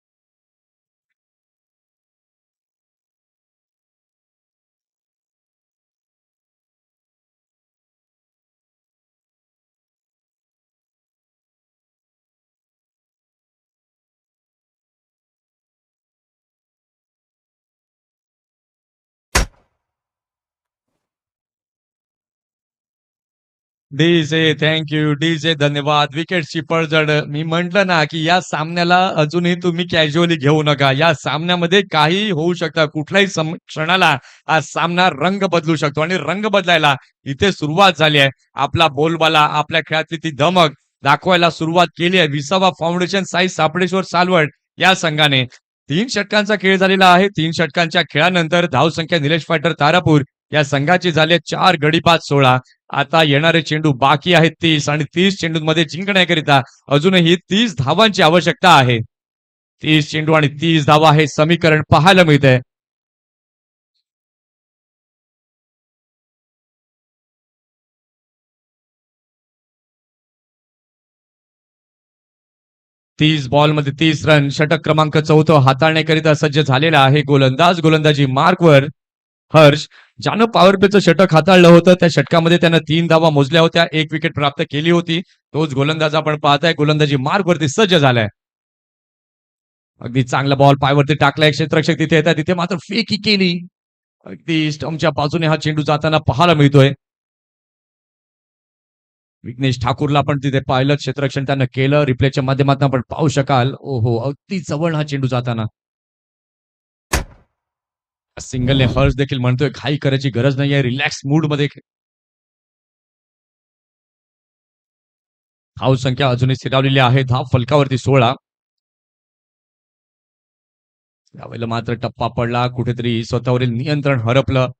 DJ thank you. DJ धन्यवाद. विकेटची पडझड. मी म्हंटल ना की या सामन्याला अजूनही तुम्ही कॅज्युअली घेऊ नका. या सामन्यामध्ये काही होऊ शकतं. कुठल्याही क्षणाला हा सामना रंग बदलू शकतो आणि रंग बदलायला इथे सुरुवात झाली आहे. आपला बोलबाला, आपल्या खेळातली ती धमक दाखवायला सुरुवात केली आहे. 20वा फाउंडेशन साई सापडेश्वर सालवड या संघाने 3 षटकांचा खेळ झालेला आहे. 3 षटकांच्या खेळानंतर धावसंख्या निलेश फायटर तारापूर या संघाची झाली 4 गडी 5-16. आता येणारे चेंडू बाकी आहेत 30 आणि 30 चेंडूंमध्ये जिंकण्याकरिता अजूनही 30 धावांची आवश्यकता आहे. 30 चेंडू आणि 30 धावा हे समीकरण पाहायला मिळतंय. तीस बॉलमध्ये 30 रन. षटक क्रमांक 4 हाताळण्याकरिता सज्ज झालेला आहे गोलंदाज. गोलंदाजी मार्कवर हर्ष, ज्यानं पॉवर प्लेचं षटक हाताळलं होतं त्या षटकामध्ये त्यानं 3 धावा मोजल्या होत्या, 1 विकेट प्राप्त केली होती. तोच गोलंदाज आपण पाहताय गोलंदाजी मार्कवरती सज्ज झालाय. अगदी चांगला बॉल पायवरती टाकलाय. क्षेत्ररक्षक तिथे येतात, तिथे मात्र फेकी केली. अगदी स्टंपच्या बाजूने हा चेंडू जाताना पाहायला मिळतोय. विघ्नेश ठाकूरला आपण तिथे पाहिलं, क्षेत्ररक्षण त्यानं केलं. रिप्लेच्या माध्यमातून आपण पाहू शकाल. ओहो, अगदी जवळ हा चेंडू जाताना. सिंगलने हर्ष देखील म्हणतोय घाई करायची गरज नाहीये, रिलॅक्स मूड मध्ये. धाव संख्या अजूनही स्थिरावलेली आहे धाव फलकावरती 16. यावेळेला मात्र टप्पा पडला, कुठेतरी स्वतःवरील नियंत्रण हरपलं.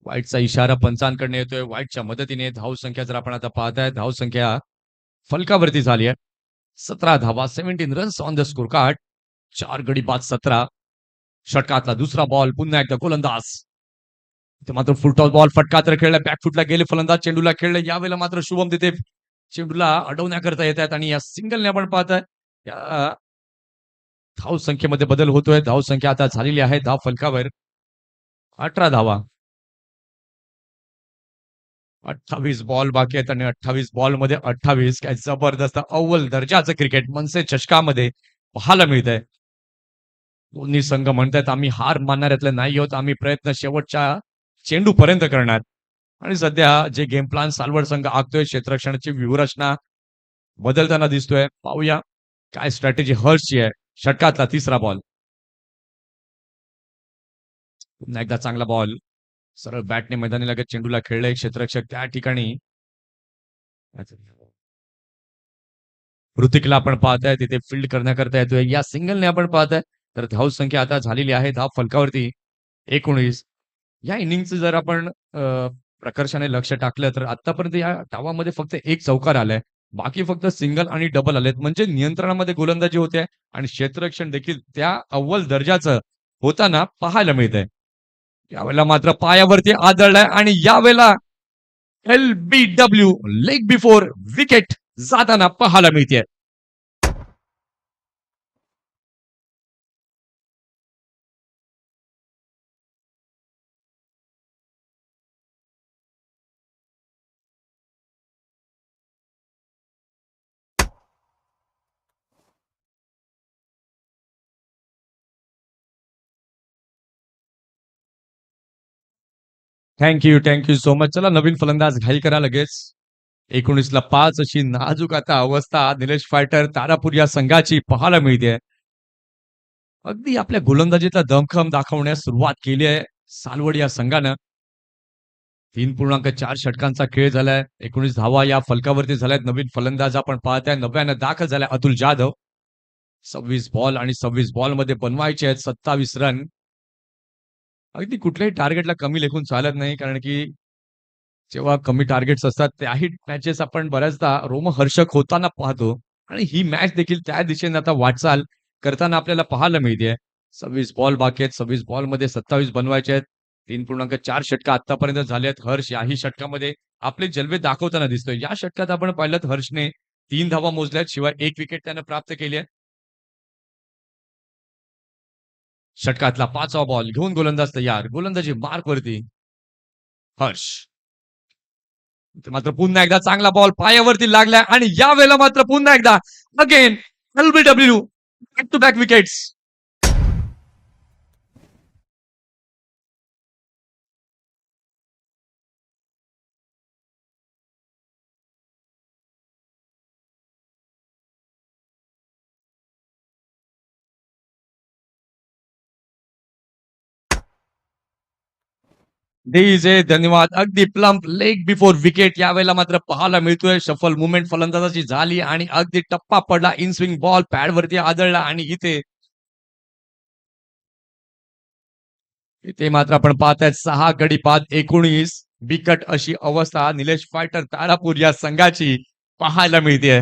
वाईटचा इशारा पंचांकडे येतोय. वाईटच्या मदतीने धाव संख्या जर आपण आता पाहताय धाव संख्या फलकावरती झाली आहे 17 धावा, 17 runs on the score card. 4 गडी बाद 17. षटकातला दुसरा बॉल. पुन्हा एकदा गोलंदाज. ते मात्र फुलटॉस बॉल फटका तर खेळला, बॅकफुटला गेले फलंदाज, चेंडूला खेळलं. यावेळेला मात्र शुभम तिथे चेंडूला अडवण्याकरता येत आहेत आणि या सिंगलने आपण पाहताय या धाव संख्येमध्ये बदल होतोय. धाव संख्या आता झालेली आहे धाव फलकावर 18 धावा. 28 बॉल बाकी आहेत आणि 28 बॉल मध्ये 28. काय जबरदस्त अव्वल दर्जाचं क्रिकेट मनसे चषकामध्ये पाहायला मिळत आहे. दोन्ही संघ म्हणतात आम्ही हार मानणाऱ्यातले नाही आहोत, आम्ही प्रयत्न शेवटच्या चेंडू पर्यंत करणार. आणि सध्या जे गेम प्लॅन सालवड संघ आखतोय, क्षेत्ररक्षणाची व्यूहरचना बदलताना दिसतोय. पाहूया काय स्ट्रॅटेजी हर्षची आहे. षटकातला तिसरा बॉल. पुन्हा एकदा चांगला बॉल. सरळ बॅटने मैदानी लगत चेंडूला खेळलंय. क्षेत्ररक्षक त्या ठिकाणी ऋतिकला आपण पाहताय तिथे फील्ड करण्याकरता येतोय. या सिंगलने आपण पाहताय तर धाव संख्या आता झालेली आहे धाव फलकावरती 19. या इनिंगचं जर आपण प्रकर्षाने लक्ष टाकलं तर आतापर्यंत या डावामध्ये फक्त 1 चौकार आलाय. बाकी फक्त सिंगल आणि डबल आलेत. म्हणजे नियंत्रणामध्ये गोलंदाजी होते आणि क्षेत्ररक्षण देखील त्या अव्वल दर्जाचं होताना पाहायला मिळतंय. यावेळेला मात्र पायावरती आदळलाय आणि यावेळेला LBW लेग बिफोर विकेट जाताना पाहायला मिळते. Thank you so much. चला नवीन फलंदाज घाई करा लगेच. 19ला 5 अशी नाजूक आता अवस्था निलेश फायटर तारापूर या संघाची पाहायला मिळते. अगदी आपल्या गोलंदाजीतला दमखम दाखवण्यास सुरुवात केली आहे सालवड या संघानं. 3.4 षटकांचा खेळ झालाय. 19 धावा या फलकावरती झाल्यात. नवीन फलंदाज आपण पाहताय 90 दाखल झालाय अतुल जाधव. 26 बॉल आणि 26 बॉल मध्ये बनवायचे आहेत 27 रन. अगदी कुठल्याही टार्गेटला कमी लेखून चालत नाही, कारण की जेव्हा कमी टार्गेट्स असतात त्याही मॅचेस आपण बऱ्याचदा रोमहर्षक होताना पाहतो आणि ही मॅच देखील त्या दिशेने आता वाटचाल करताना आपल्याला पाहायला मिळते. 26 बॉल बाकी आहेत. 26 बॉल मध्ये 27 बनवायचे आहेत. 3.4 षटकं आतापर्यंत झाले आहेत. हर्ष याही षटकामध्ये आपले जलवे दाखवताना दिसतोय. या षटकात आपण पाहिलं तर हर्षने 3 धावा मोजल्यात, शिवाय 1 विकेट त्यानं प्राप्त केली आहे. षटकातला 5वा बॉल घेऊन गोलंदाज तयार. गोलंदाजी मार्क वरती हर्ष. मात्र पुन्हा एकदा चांगला बॉल पायावरती लागलाय आणि यावेळेला मात्र पुन्हा एकदा again LBW back to back wickets. धन्यवाद. अगदी प्लम्प लेग बिफोर विकेट यावेळेला मात्र पाहायला मिळतोय. शफल मुवमेंट फलंदाजाची झाली आणि अगदी टप्पा पडला. इन स्विंग बॉल पॅडवरती आदळला आणि इथे मात्र आपण पाहतायत 6 गडी बाद 19 बिकट अशी अवस्था निलेश फायटर तारापूर या संघाची पाहायला मिळते.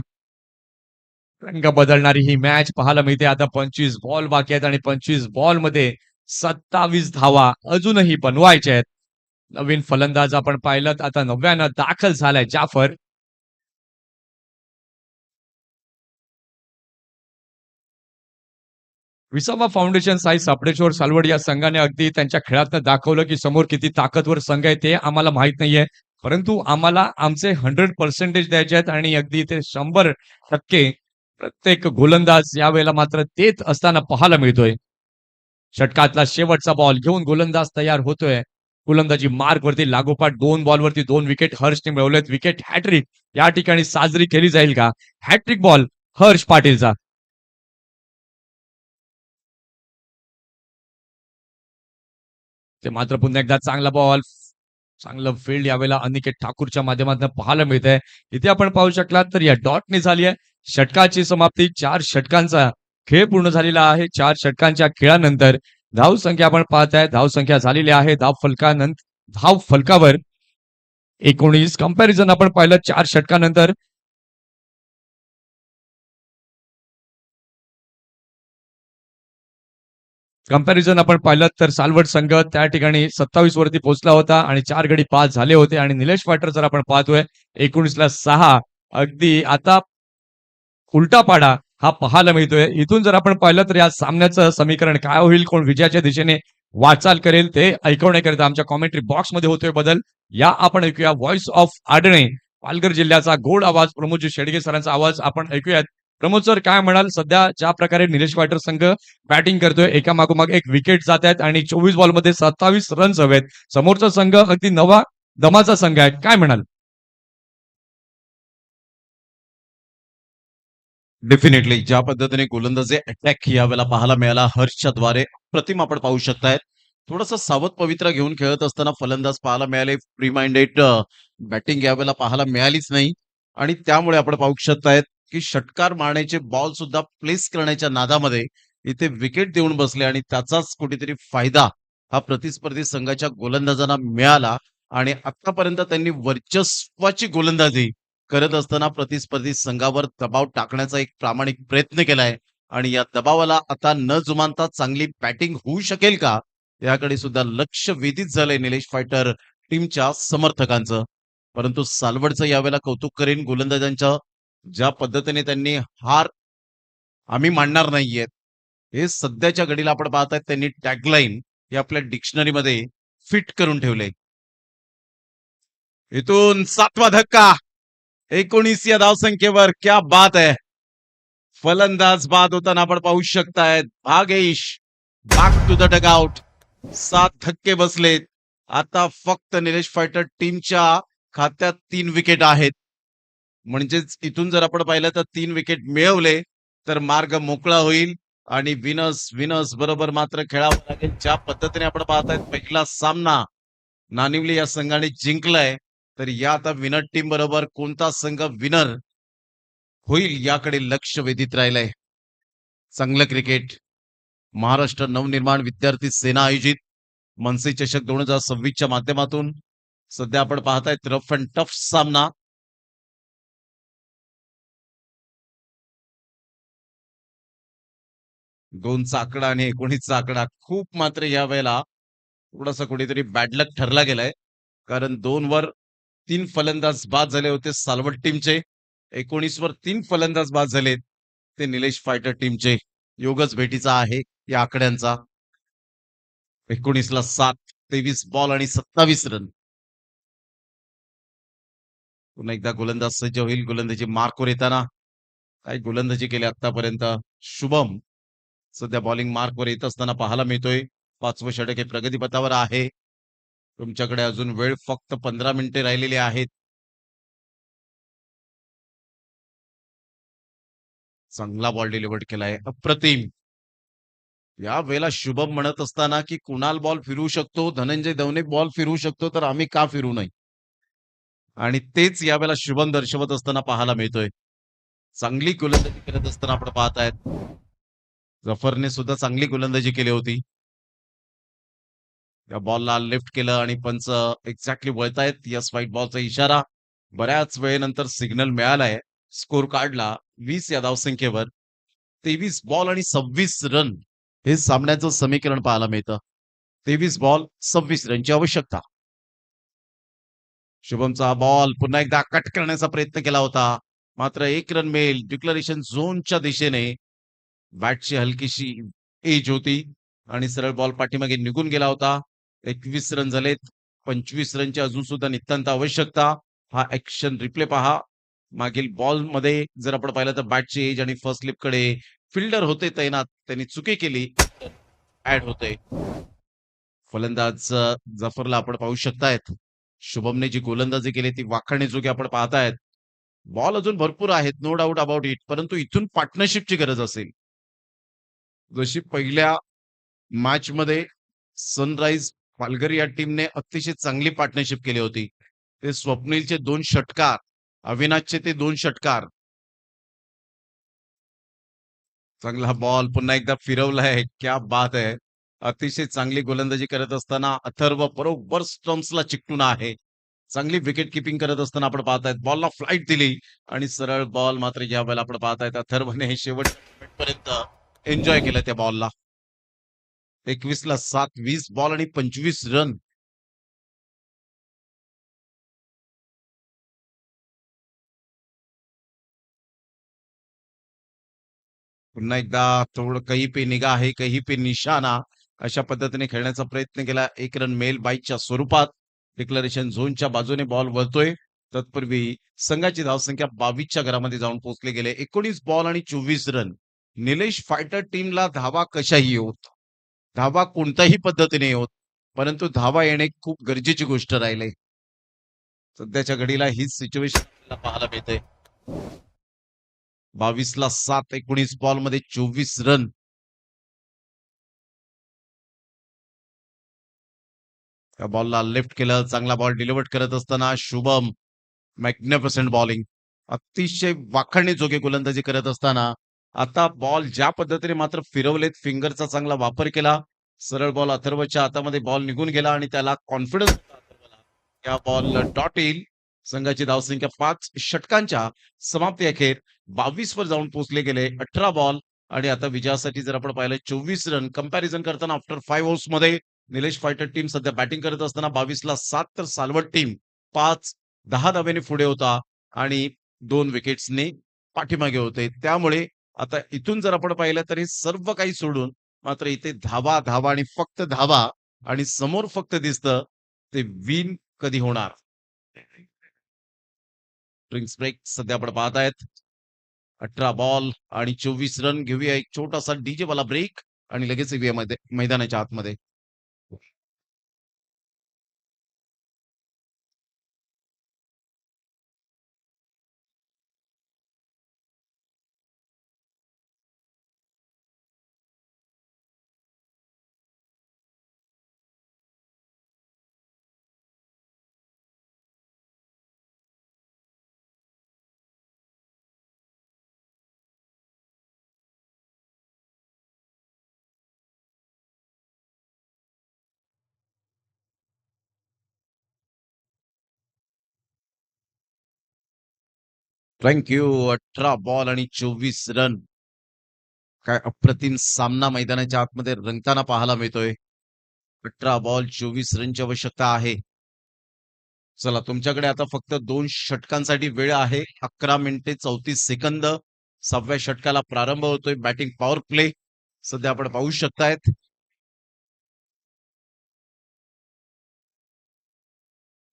रंग बदलणारी ही मॅच पाहायला मिळते. आता 25 बॉल बाकी आहेत आणि 25 बॉल मध्ये 27 धावा अजूनही बनवायच्या आहेत. नवीन फलंदाज आपण पाहिलं आता 90 दाखल झालाय जाफर. विसावा फाउंडेशन साई सापडेश्वर सालवड या संघाने अगदी त्यांच्या खेळातनं दाखवलं की समोर किती ताकदवर संघ आहे ते आम्हाला माहित नाहीये, परंतु आम्हाला आमचे 100% द्यायचे आहेत आणि अगदी ते 100% प्रत्येक गोलंदाज यावेळेला मात्र देत असताना पाहायला मिळतोय. षटकातला शेवटचा बॉल घेऊन गोलंदाज तयार होतोय. गोलंदाजी मार्क वरती लागोपाठ 2 बॉलवरती 2 विकेट हर्षने मिळवलेत. विकेट हॅट्रिक या ठिकाणी साजरी केली जाईल का? हॅट्रिक बॉल हर्ष पाटीलचा. ते मात्र पुन्हा एकदा चांगला बॉल, चांगलं फील्ड यावेळेला अनिकेत ठाकूरच्या माध्यमातून पाहायला मिळत आहे. इथे आपण पाहू शकलात तर या डॉटने झाली आहे षटकाची समाप्ती. 4 षटकांचा खेळ पूर्ण झालेला आहे. 4 षटकांच्या खेळानंतर धाव संख्या आपण पाहताय. धाव संख्या झालेली आहे धाव फलकावर 19. कंपॅरिझन आपण पाहिलं 4 षटकानंतर कंपॅरिझन आपण पाहिलं तर सालवड संघ त्या ठिकाणी 27 वरती पोहोचला होता आणि 4 गडी 5 झाले होते आणि निलेश फायटर जर आपण पाहतोय 19ला 6. अगदी आता उलटा पाडा हा पाहायला मिळतोय. इथून जर आपण पाहिलं तर या सामन्याचं समीकरण काय होईल, कोण विजयाच्या दिशेने वाटचाल करेल ते ऐकवण्याकरिता आमच्या कॉमेंट्री बॉक्समध्ये होतोय बदल. या आपण ऐकूया व्हॉइस ऑफ आडणे, पालघर जिल्ह्याचा गोड आवाज प्रमोदजी शेडगे सरांचा आवाज आपण ऐकूयात. प्रमोद सर काय म्हणाल, सध्या ज्या प्रकारे निलेश फायटर संघ बॅटिंग करतोय, एका मागोमाग एक विकेट जात आहेत आणि 24 बॉलमध्ये 27 रन्स हवेत. समोरचा संघ अगदी नवा दमाचा संघ आहे, काय म्हणाल? डेफिनेटली ज्या पद्धतीने गोलंदाजी अटॅक यावेळेला पाहायला मिळाला हर्षच्या द्वारे प्रतिम आपण पाहू शकताय. थोडंसं सावध पवित्रा घेऊन खेळत असताना फलंदाज पाहायला मिळाले. फ्री माइंडेड बॅटिंग यावेळेला पाहायला मिळालीच नाही आणि त्यामुळे आपण पाहू शकतायत की षटकार मारण्याचे बॉल सुद्धा प्लेस करण्याच्या नादामध्ये इथे विकेट देऊन बसले आणि त्याचाच कुठेतरी फायदा हा प्रतिस्पर्धी संघाच्या गोलंदाजांना मिळाला आणि आतापर्यंत त्यांनी वर्चस्वाची गोलंदाजी करत असताना प्रतिस्पर्धी संघावर दबाव टाकण्याचा एक प्रामाणिक प्रयत्न केलाय आणि या दबावाला आता न जुमानता चांगली बॅटिंग होऊ शकेल का याकडे सुद्धा लक्ष वेधित झालंय निलेश फायटर टीमच्या समर्थकांचं. परंतु सालवडचं यावेळेला कौतुक करेन गोलंदाजांच्या ज्या पद्धतीने त्यांनी हार आम्ही मानणार नाहीयेत हे सध्याच्या घडीला आपण पाहतायत त्यांनी टॅगलाईन हे आपल्या डिक्शनरीमध्ये फिट करून ठेवले. इथून 7वा धक्का 19 या धावसंख्येवर क्या बात आहे. फलंदाज बाद होताना आपण पाहू शकतायत Bhagesh back to the dugout. 7 धक्के बसलेत. आता फक्त निलेश फायटर टीमच्या खात्यात 3 विकेट आहेत. म्हणजेच इथून जर आपण पाहिलं तर 3 विकेट मिळवले तर मार्ग मोकळा होईल आणि विनर्स विनर्स बरोबर मात्र खेळावं लागेल. ज्या पद्धतीने आपण पाहतायत पहिला सामना नानिवली या संघाने जिंकलाय तर या आता विनर टीम बरोबर कोणता संघ विनर होईल याकडे लक्ष वेधित राहिलंय. चांगलं क्रिकेट. महाराष्ट्र नवनिर्माण विद्यार्थी सेना आयोजित मनसे चषक 2026च्या माध्यमातून सध्या आपण पाहतायत रफ अँड टफ सामना. दोनचा आकडा आणि 19चा आकडा खूप मात्र या वेळेला थोडासा कुठेतरी बॅडलक ठरला गेलाय. कारण 2 वर 3 फलंदाज बाद झाले होते सालवड टीमचे. 19 वर 3 फलंदाज बाद झालेत ते निलेश फायटर टीमचे. योगच भेटीचा आहे या आकड्यांचा. 19ला 7, 23 बॉल आणि 27 रन. पुन्हा एकदा गोलंदाज सज्ज होईल. गोलंदाजी मार्कवर येताना काय गोलंदाजी केली आतापर्यंत शुभम सध्या बॉलिंग मार्कवर येत असताना पाहायला मिळतोय. 5वं षटक हे प्रगतीपथावर आहे. तुमच्याकडे अजून वेळ फक्त 15 मिनिटे राहिलेली आहेत. चांगला बॉल डिलिव्हर्ड केलाय. अप्रतिम. या वेळेला शुभम म्हणत असताना की कुणाल बॉल फिरवू शकतो, धनंजय दवने बॉल फिरवू शकतो तर आम्ही का फिरू नये. आणि तेच यावेळेला शुभम दर्शवत असताना पाहायला मिळतोय. चांगली गोलंदाजी करत असताना आपण पाहतायत. जफरने सुद्धा चांगली गोलंदाजी केली होती. या बॉलला लिफ्ट केलं आणि पंच एक्झॅक्टली वळतायत. यस व्हाईट बॉलचा इशारा. बऱ्याच वेळेनंतर सिग्नल मिळालाय. स्कोर कार्डला 20 या धावसंख्येवर 23 बॉल आणि 26 रन हे सामन्याचं समीकरण पाहायला मिळतं. 23 बॉल 26 रनची आवश्यकता. शुभमचा बॉल पुन्हा एकदा कट करण्याचा प्रयत्न केला होता. मात्र 1 रन मिळेल. डिक्लरेशन झोनच्या दिशेने बॅटची हलकीशी एज होती आणि सरळ बॉल पाठीमागे निघून गेला होता. 21 रन झालेत. 25 रनची अजून सुद्धा नितांत आवश्यकता. हा ऍक्शन रिप्ले पहा. मागील बॉल मध्ये जर आपण पाहिलं तर बॅटची एज आणि फर्स्ट स्लिपकडे फिल्डर होते तैनात. त्यांनी चुकी केली. ऍड होते. फलंदाज जफरला आपण पाहू शकतायत. शुभमने जी गोलंदाजी केली ती वाखाणण्याजोगी आपण पाहतायत. बॉल अजून भरपूर आहेत. No doubt about it. परंतु इथून पार्टनरशिपची गरज असेल. जशी पहिल्या मॅच मध्ये सनराइज पालघर या टीमने अतिशय चांगली पार्टनरशिप केली होती. ते स्वप्नीलचे 2 षटकार, अविनाशचे ते 2 षटकार. चांगला बॉल पुन्हा एकदा फिरवलाय. क्या बात आहे. अतिशय चांगली गोलंदाजी करत असताना अथर्व बरोबर स्टम्प्सला चिकटून आहे. चांगली विकेट किपिंग करत असताना आपण पाहतायत. बॉलला फ्लाईट दिली आणि सरळ बॉल मात्र या वेळेला आपण पाहतायत अथर्वने हे शेवटपर्यंत एन्जॉय केलं त्या बॉलला. 21ला 7, 20 बॉल आणि 25 रन. पुन्हा एकदा थोडं कहीं पे निगाह है कहीं पे निशाणा अशा पद्धतीने खेळण्याचा प्रयत्न केला. 1 रन मेल बाईच्या स्वरूपात. डिक्लरेशन झोनच्या बाजूने बॉल वळतोय. तत्पूर्वी संघाची धावसंख्या 22च्या घरामध्ये जाऊन पोहोचले गेले. 19 बॉल आणि 24 रन. निलेश फायटर टीमला धावा कशाही होत. धावा कोणत्याही पद्धतीने होत. परंतु धावा येणे खूप गरजेची गोष्ट राहिली. सध्याच्या घडीला हीच सिच्युएशन पाहायला मिळते. 22ला 7, 19 बॉल मध्ये 24 रन. त्या बॉलला लेफ्ट केलं. चांगला बॉल डिलिव्हर्ड करत असताना शुभम मॅग्निफिसंट बॉलिंग. अतिशय वाखाणण्याजोगे गोलंदाजी करत असताना आता बॉल ज्या पद्धतीने मात्र फिरवलेत. फिंगरचा चांगला वापर केला. सरळ बॉल अथर्वच्या हातामध्ये बॉल निघून गेला आणि त्याला कॉन्फिडन्स या बॉल डॉट येईल संघाची धावसंख्या 5 षटकांच्या समाप्ती अखेर 22 वर जाऊन पोहोचले गेले. 18 बॉल आणि आता विजयासाठी जर आपण पाहिलं 24 रन कंपॅरिझन करताना आफ्टर 5 ओव्हर्स मध्ये निलेश फायटर टीम सध्या बॅटिंग करत असताना 22 ला 7 तर सालवट टीम 5-10 धाब्याने पुढे होता आणि 2 विकेट्सने पाठीमागे होते. त्यामुळे आता इथून जर आपण पाहिलं तर हे सर्व काही सोडून मात्र इथे धावा, धावा आणि फक्त धावा आणि समोर फक्त दिसतं ते विन कधी होणार? ड्रिंक्स ब्रेक सध्या आपण पाहत आहेत. 18 बॉल आणि 24 रन. घेऊया एक छोटासा डीजे वाला ब्रेक आणि लगेच येऊया मैदानाच्या आतमध्ये. Thank you. 18 बॉल आणि 24 रन. काय अप्रतिम सामना मैदानाच्या आतमध्ये रंगताना पाहायला मिळतोय. 18 बॉल 24 रनची आवश्यकता आहे. चला तुमच्याकडे आता फक्त 2 षटकांसाठी वेळ आहे. 11 मिनिटे 34 सेकंद. 6व्या षटकाला प्रारंभ होतोय. बॅटिंग पॉवर प्ले सध्या आपण पाहू शकतायत.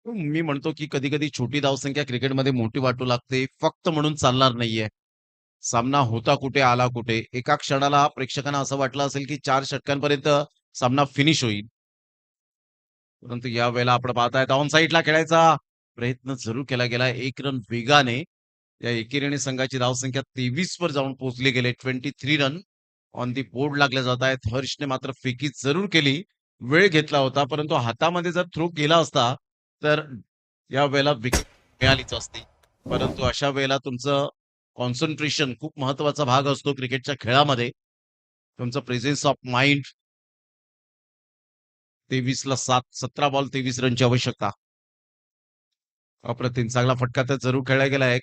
मी म्हणतो की कधी-कधी छोटी धावसंख्या क्रिकेटमध्ये मोठी वाटू लागते. फक्त म्हणून चालणार नाहीये. सामना होता कुठे, आला कुठे. एका क्षणाला प्रेक्षकांना असं वाटलं असेल की 4 षटकांपर्यंत सामना फिनिश होईल. परंतु यावेळेला आपण पाहताय ऑन साइडला खेळायचा प्रयत्न जरूर केला गेला. 1 रन वेगाने या एकेरीने संघाची धावसंख्या 23 वर जाऊन पोहोचले गेले. 23 रन ऑन दी बोर्ड लागले जात आहेत. हर्षने मात्र फेकी जरूर केली. वेळ घेतला होता, परंतु हातामध्ये जर थ्रो केला असता, तर यावेळेला विकेट मिळालीच असती. परंतु अशा वेळेला तुमचं कॉन्सन्ट्रेशन खूप महत्वाचा भाग असतो क्रिकेटच्या खेळामध्ये. तुमचं प्रेझेन्स ऑफ माइंड 23 ला 7, 17 बॉल 23 रनची आवश्यकता. अप्रतिम चांगला फटका तर जरूर खेळला गेलाय.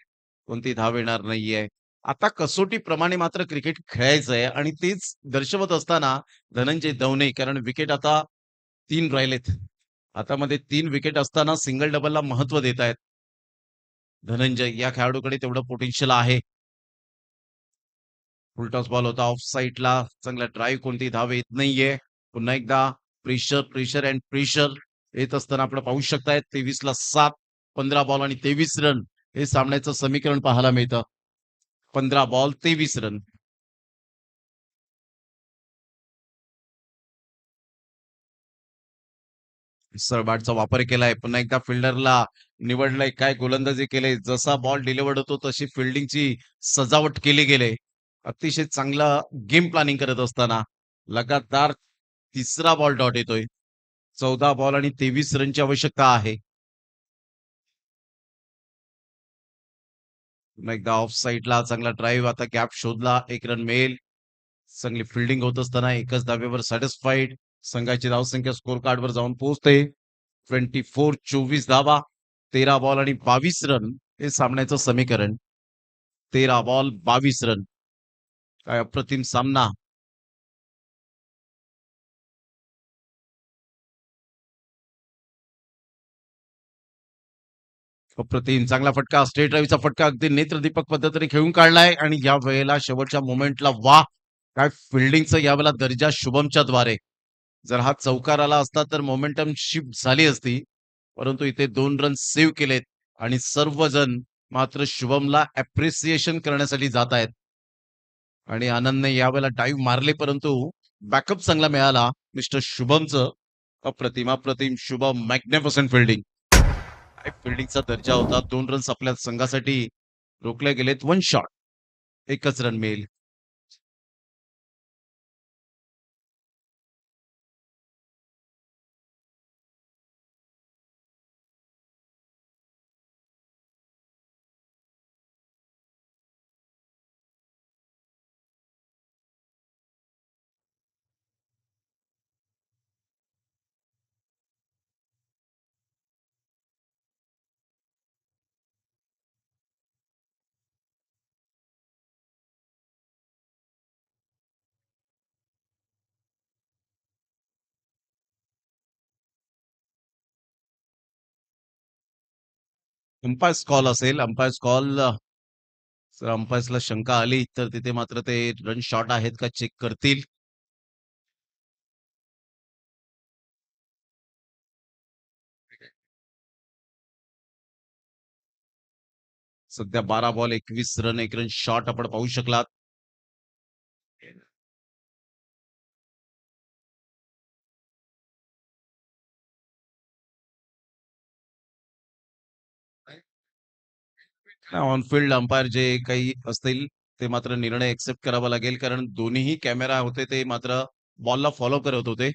कोणती धाव येणार नाहीये. आता कसोटीप्रमाणे मात्र क्रिकेट खेळायचंय आणि तेच दर्शवत असताना धनंजय दवणे कारण विकेट आता 3 राहिलेत. हातामध्ये 3 विकेट असताना सिंगल डबलला महत्त्व देत आहेत. धनंजय या खेळाडूकडे तेवढं पोटेन्शियल आहे. फुलटॉस बॉल होता ऑफ साइडला. चांगला ड्राईव्ह कोणती धाव येत नाहीये. पुन्हा एकदा प्रेशर, प्रेशर अँड प्रेशर येत असताना आपण पाहू शकताय 23 ला 7, 15 बॉल आणि 23 रन हे सामन्याचं समीकरण पाहायला मिळतं. 15 बॉल 23 रन. सरबाटचा वापर केलाय. पुन्हा एकदा फिल्डरला निवडलंय. काय गोलंदाजी केली. जसा बॉल डिलिव्हर्ड होतो तशी फील्डिंगची सजावट केली गेली. अतिशय चांगला गेम प्लॅनिंग करत असताना लगातार तिसरा बॉल डॉट येतोय. 14 बॉल आणि 23 रनची आवश्यकता आहे. पुन्हा एकदा ऑफ साइडला चांगला ड्राईव्ह आता गॅप शोधला. 1 रन मिळेल. चांगली फील्डिंग होत असताना एकच धाब्यावर सॅटिस्फाईड. संघाची धावसंख्या स्कोर कार्डवर जाऊन पोहोचते. 24 धावा, 13 बॉल आणि 22 रन हे सामन्याचं समीकरण. 13 बॉल 22 रन. काय अप्रतिम सामना. अप्रतिम चांगला फटका स्ट्रेट ड्राईव्हचा फटका अगदी नेत्रदीपक पद्धतीने खेळून काढलाय आणि या वेळेला शेवटच्या मोमेंटला वाह! काय फील्डिंगचा यावेळेला दर्जा शुभमच्या द्वारे. जर हा चौकार आला असता तर मोमेंटम शिफ्ट झाली असती. परंतु इथे 2 रन सेव्ह केलेत आणि सर्वजण मात्र शुभमला अप्रिसिएशन करण्यासाठी जात आहेत. आणि आनंदने यावेळेला डाईव्ह मारले परंतु बॅकअप चांगला मिळाला मिस्टर शुभमचं. अप्रतिम, अप्रतिम शुभम मॅग्निफिसंट फील्डिंग. काय फील्डिंगचा दर्जा होता. 2 रन्स आपल्या संघासाठी रोखले गेलेत. 1 शॉट. एकच रन मिळेल. अंपायर्स कॉल असेल. अंपायर्स कॉल जर अंपायर्सला शंका आली तर तिथे मात्र ते रन शॉट आहेत का चेक करतील. सध्या 12 बॉल 21 रन 1 रन शॉट आपण पाहू शकलात. ऑनफिल्ड अंपायर जे काही असतील ते मात्र निर्णय एक्सेप्ट करावा लागेल, कारण दोन्हीही कॅमेरा होते ते मात्र बॉलला फॉलो करत होते.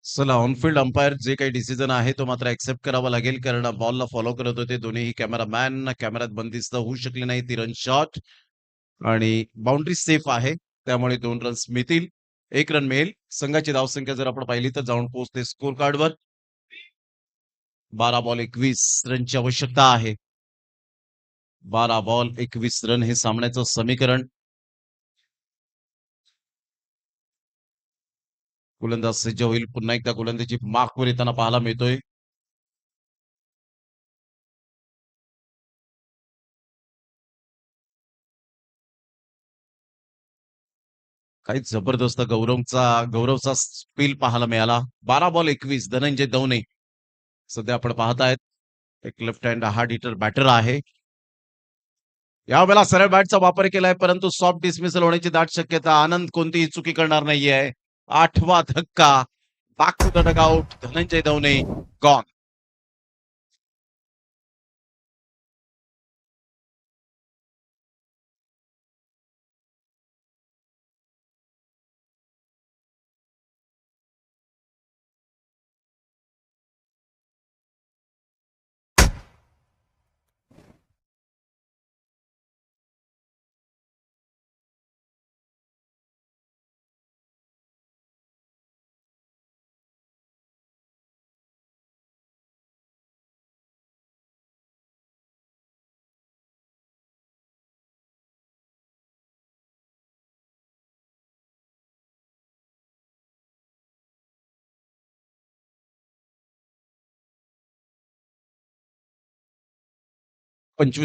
चला, ऑनफिल्ड अंपायर जे काही डिसिजन आहे तो मात्र एक्सेप्ट करावा लागेल, कारण बॉलला फॉलो करत होते दोन्हीही कॅमेरामॅन. कॅमेऱ्यात बंदिस्त होऊ शकले नाही ती रन शॉट आणि बाउंड्री सेफ आहे, त्यामुळे 2 रन्स मिळतील. 1 रन मिळेल. संघाची धावसंख्या जर आपण पाहिली तर जाऊन पोहोचते स्कोर कार्डवर. 12 बॉल 21 रनची आवश्यकता आहे. 12 बॉल 21 रन हे सामन्याचं समीकरण. गोलंदाज सज्ज होईल. पुन्हा एकदा गोलंदाजी मार्कवर येताना पाहायला मिळतोय. काही जबरदस्त गौरवचा स्पिल पाहायला मिळाला. 12 बॉल 21 धनंजय दवणे सध्या आपण पाहतायत. एक left hand hard hitter batter आहे. यावेळेला सरळ बॅटचा वापर केलाय, परंतु सॉफ्ट डिसमिसल होण्याची दाट शक्यता. आनंद कोणतीही चुकी करणार नाहीये. 8वा धक्का. Back to the dugout. Dhananjay Davane gone.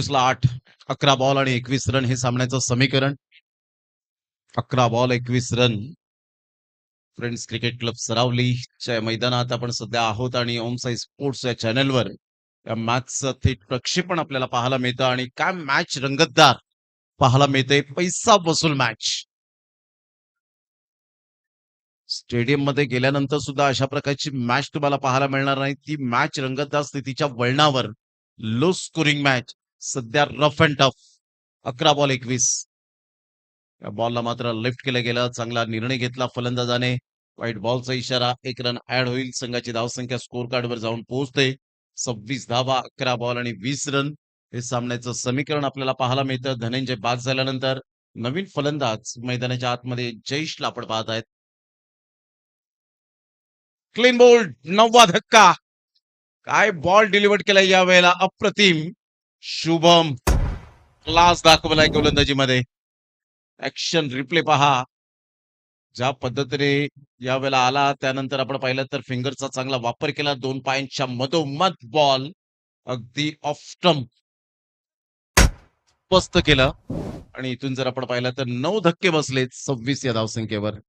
ला 8. 11 बॉल आणि 21 रन हे सामन्याचं समीकरण. 11 ball 21 run. Friends cricket club सरावलीच्या मैदानात आपण सध्या आहोत आणि ओम साई स्पोर्ट्स या चॅनलवर या मॅचचं थेट प्रक्षेपण आपल्याला पाहायला मिळतं आणि काय मॅच रंगतदार पाहायला मिळते. पैसा वसूल मॅच. स्टेडियम मध्ये गेल्यानंतर सुद्धा अशा प्रकारची मॅच तुम्हाला पाहायला मिळणार नाही. ती मॅच रंगतदार स्थितीच्या वळणावर लो स्कोरिंग मॅच. सध्या रफ अँड टफ. 11 बॉल 21. या बॉलला मात्र लिफ्ट केलं गेलं. चांगला निर्णय घेतला फलंदाजाने. वाईट बॉलचा इशारा. 1 रन ऍड होईल. संघाची धावसंख्या स्कोर कार्डवर जाऊन पोहोचते 26 धावा. 11 बॉल आणि 20 रन हे सामन्याचं समीकरण आपल्याला पाहायला मिळतं. धनंजय बाद झाल्यानंतर नवीन फलंदाज मैदानाच्या आतमध्ये जयेशला आपण पाहत आहेत. Clean bowled. 9वा धक्का. काय बॉल डिलिव्हर्ड केलाय या वेळेला. अप्रतिम. शुभम क्लास दाखवलाय गोलंदाजीमध्ये. ऍक्शन रिप्ले पहा. ज्या पद्धतीने यावेळेला आला त्यानंतर आपण पाहिलं तर फिंगरचा चांगला वापर केला. 2 पायांच्या मधोमध बॉल अगदी ऑफ स्टंप पस्त केलं आणि इथून जर आपण पाहिलं तर 9 धक्के बसलेत 26 या धावसंख्येवर.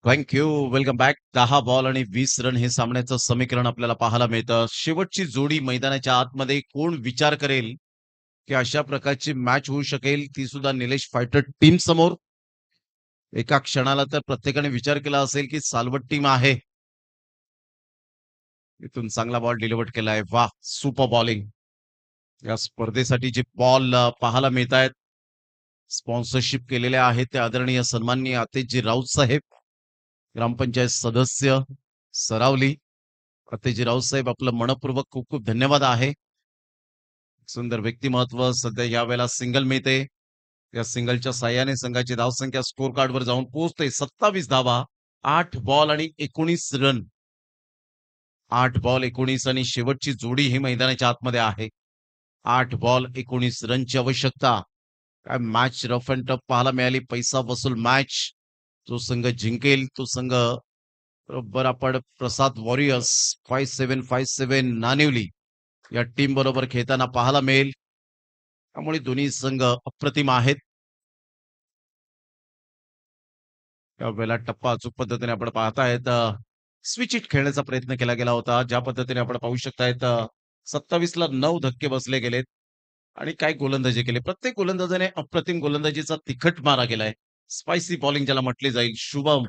Thank you. Welcome back. 10 ball आणि 20 रन हे सामन्याचं समीकरण आपल्याला पाहायला मिळतं. शेवटची जोडी मैदानाच्या आतमध्ये कोण विचार करेल की अशा प्रकारची मॅच होऊ शकेल, ती सुद्धा निलेश फायटर टीम समोर. एका क्षणाला तर प्रत्येकाने विचार केला असेल की सालवट टीम आहे. इथून चांगला बॉल डिलिव्हर्ड केलाय. वाह! Super bowling. या स्पर्धेसाठी जे बॉल पाहायला मिळत आहेत, स्पॉन्सरशिप केलेल्या आहेत ते आदरणीय सन्माननीय आतेशजी राऊत साहेब, ग्रामपंचायत सदस्य सरावली. आतेशजी राऊत साहेब आपलं मनपूर्वक खूप खूप धन्यवाद आहे. सुंदर व्यक्तिमत्व. सध्या यावेळेला सिंगल मिळते. या सिंगलच्या साह्याने संघाची धावसंख्या स्कोर कार्डवर जाऊन पोहोचते 27 धावा, 8 बॉल आणि 19 रन. 8 बॉल 19 आणि शेवटची जोडी ही मैदानाच्या आतमध्ये आहे. 8 बॉल 19 रनची आवश्यकता. काय मॅच रफ अँड टफ पाहायला मिळाली. पैसा वसूल मॅच. जो संघ जिंकेल तो संघ बरोबर आपण प्रसाद वॉरियर्स 5757 नानिवली या टीम बरोबर खेळताना पाहायला मिळेल. त्यामुळे दोन्ही संघ अप्रतिम आहेत. यावेळेला टप्पा अचूक पद्धतीने आपण पाहतायत. स्विच इट खेळण्याचा प्रयत्न केला गेला होता. ज्या पद्धतीने आपण पाहू शकतायत 27 ला 9 धक्के बसले गेलेत आणि काय गोलंदाजी केली. प्रत्येक गोलंदाजाने अप्रतिम गोलंदाजीचा तिखट मारा केलाय. स्पायसी बॉलिंग ज्याला म्हटले जाईल. शुभम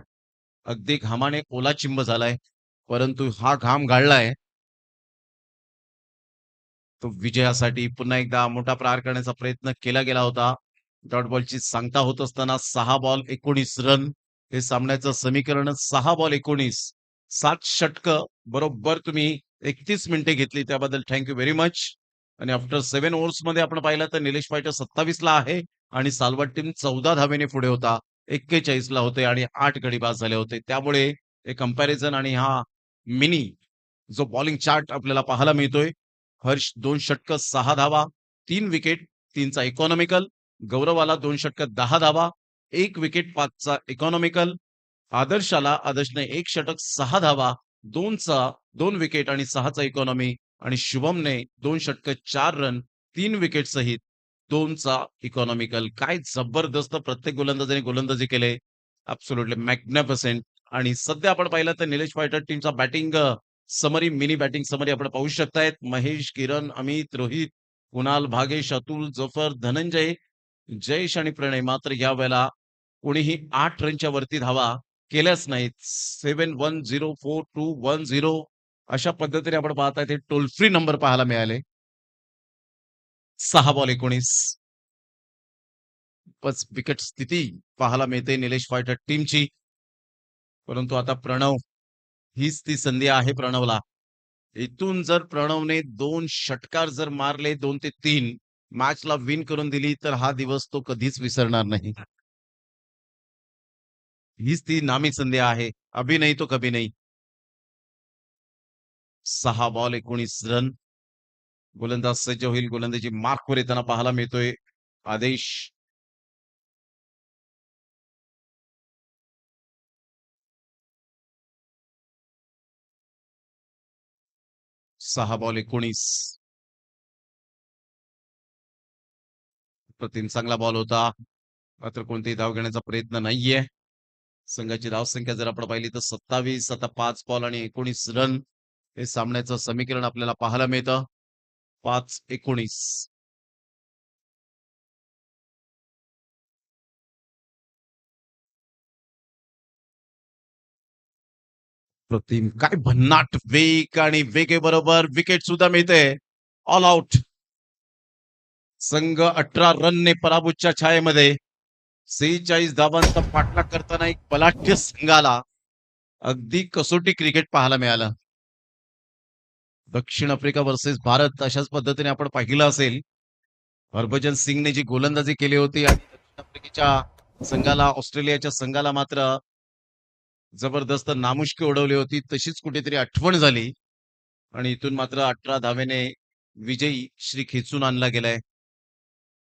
अगदी घामाने ओलाचिंब झालाय, परंतु हा घाम गाळलाय तो विजयासाठी. पुन्हा एकदा मोठा प्रहार करण्याचा प्रयत्न केला गेला होता. डॉट बॉलची सांगता होत असताना 6 बॉल 19 रन हे सामन्याचं समीकरण. 6 बॉल 19, 7 षटकं बरोबर तुम्ही 31 मिनिटे घेतली त्याबद्दल थँक यू व्हेरी मच. आणि आफ्टर 7 ओव्हर्स मध्ये आपण पाहिलं तर निलेश फायटर 27 ला आहे आणि सालवट टीम 14 धावेने पुढे होता. 41 ला होते आणि 8 गडी बाद झाले होते. त्यामुळे हे कंपॅरिझन आणि हा मिनी जो बॉलिंग चार्ट आपल्याला पाहायला मिळतोय. हर्ष 2 षटकं 6 धावा, 3 विकेट, 3चा इकॉनॉमिकल. गौरवाला 2 षटकं 10 धावा, 1 विकेट, 5चा इकॉनॉमिकल. आदर्शने 1 षटक 6 धावा, 2 विकेट आणि 6चा इकॉनॉमी. आणि शुभमने 2 षटकं 4 रन, 3 विकेट सहित 2चा इकॉनॉमिकल. काय जबरदस्त प्रत्येक गोलंदाजाने गोलंदाजी केले. Absolutely magnificent. आणि सध्या आपण पाहिलं तर निलेश फायटर टीमचा batting summary, mini batting summary आपण पाहू शकतायत. महेश, किरण, अमित, रोहित, कुणाल, भागेश, अतुल, जफर, धनंजय, जयेश आणि प्रणय. मात्र यावेळेला कोणीही 8 रनच्या वरती धावा केल्याच नाहीत. 71042110 अशा पद्धतीने आपण पाहताय ते टोल फ्री नंबर पाहायला मिळाले. 6 बॉल 19. खूपच विकेट स्थिती पाहायला मिळते निलेश फायटर टीमची. परंतु आता प्रणव, हीच ती संधी आहे प्रणवला. इथून जर प्रणवने 2 षटकार जर मारले 2 ते 3 मॅचला विन करून दिली तर हा दिवस तो कधीच विसरणार नाही. हीच ती नामी संधी आहे. अभी नहीं तो कभी नहीं. 6 बॉल 19 रन. गोलंदाज सज्ज होईल. गोलंदाजी मार्कवर येताना पाहायला मिळतोय आदेश. 6 बॉल 19. प्रतिम चांगला बॉल होता. मात्र कोणतेही धाव घेण्याचा प्रयत्न नाहीये. संघाची धावसंख्या जर आपण पाहिली तर 27. आता 5 बॉल आणि 19 रन हे सामन्याचं समीकरण आपल्याला पाहायला मिळतं. 5-19. प्रतिम काय भन्नाट वेग आणि वेगेबरोबर विकेट सुद्धा मिळते. All out. संघ 18 रनने पराभूतच्या छायेमध्ये. 46 धावांचा पाठलाग करताना एक बलाढ्य संघाला अगदी कसोटी क्रिकेट पाहायला मिळालं. दक्षिण आफ्रिका वर्सेस भारत अशाच पद्धतीने आपण पाहिलं असेल. हरभजन सिंगने जी गोलंदाजी केली होती आणि दक्षिण आफ्रिकेच्या संघाला, ऑस्ट्रेलियाच्या संघाला मात्र जबरदस्त नामुष्की उडवली होती. तशीच कुठेतरी आठवण झाली आणि इथून मात्र 18 धावेने विजयी श्री खेचून आणला गेलाय.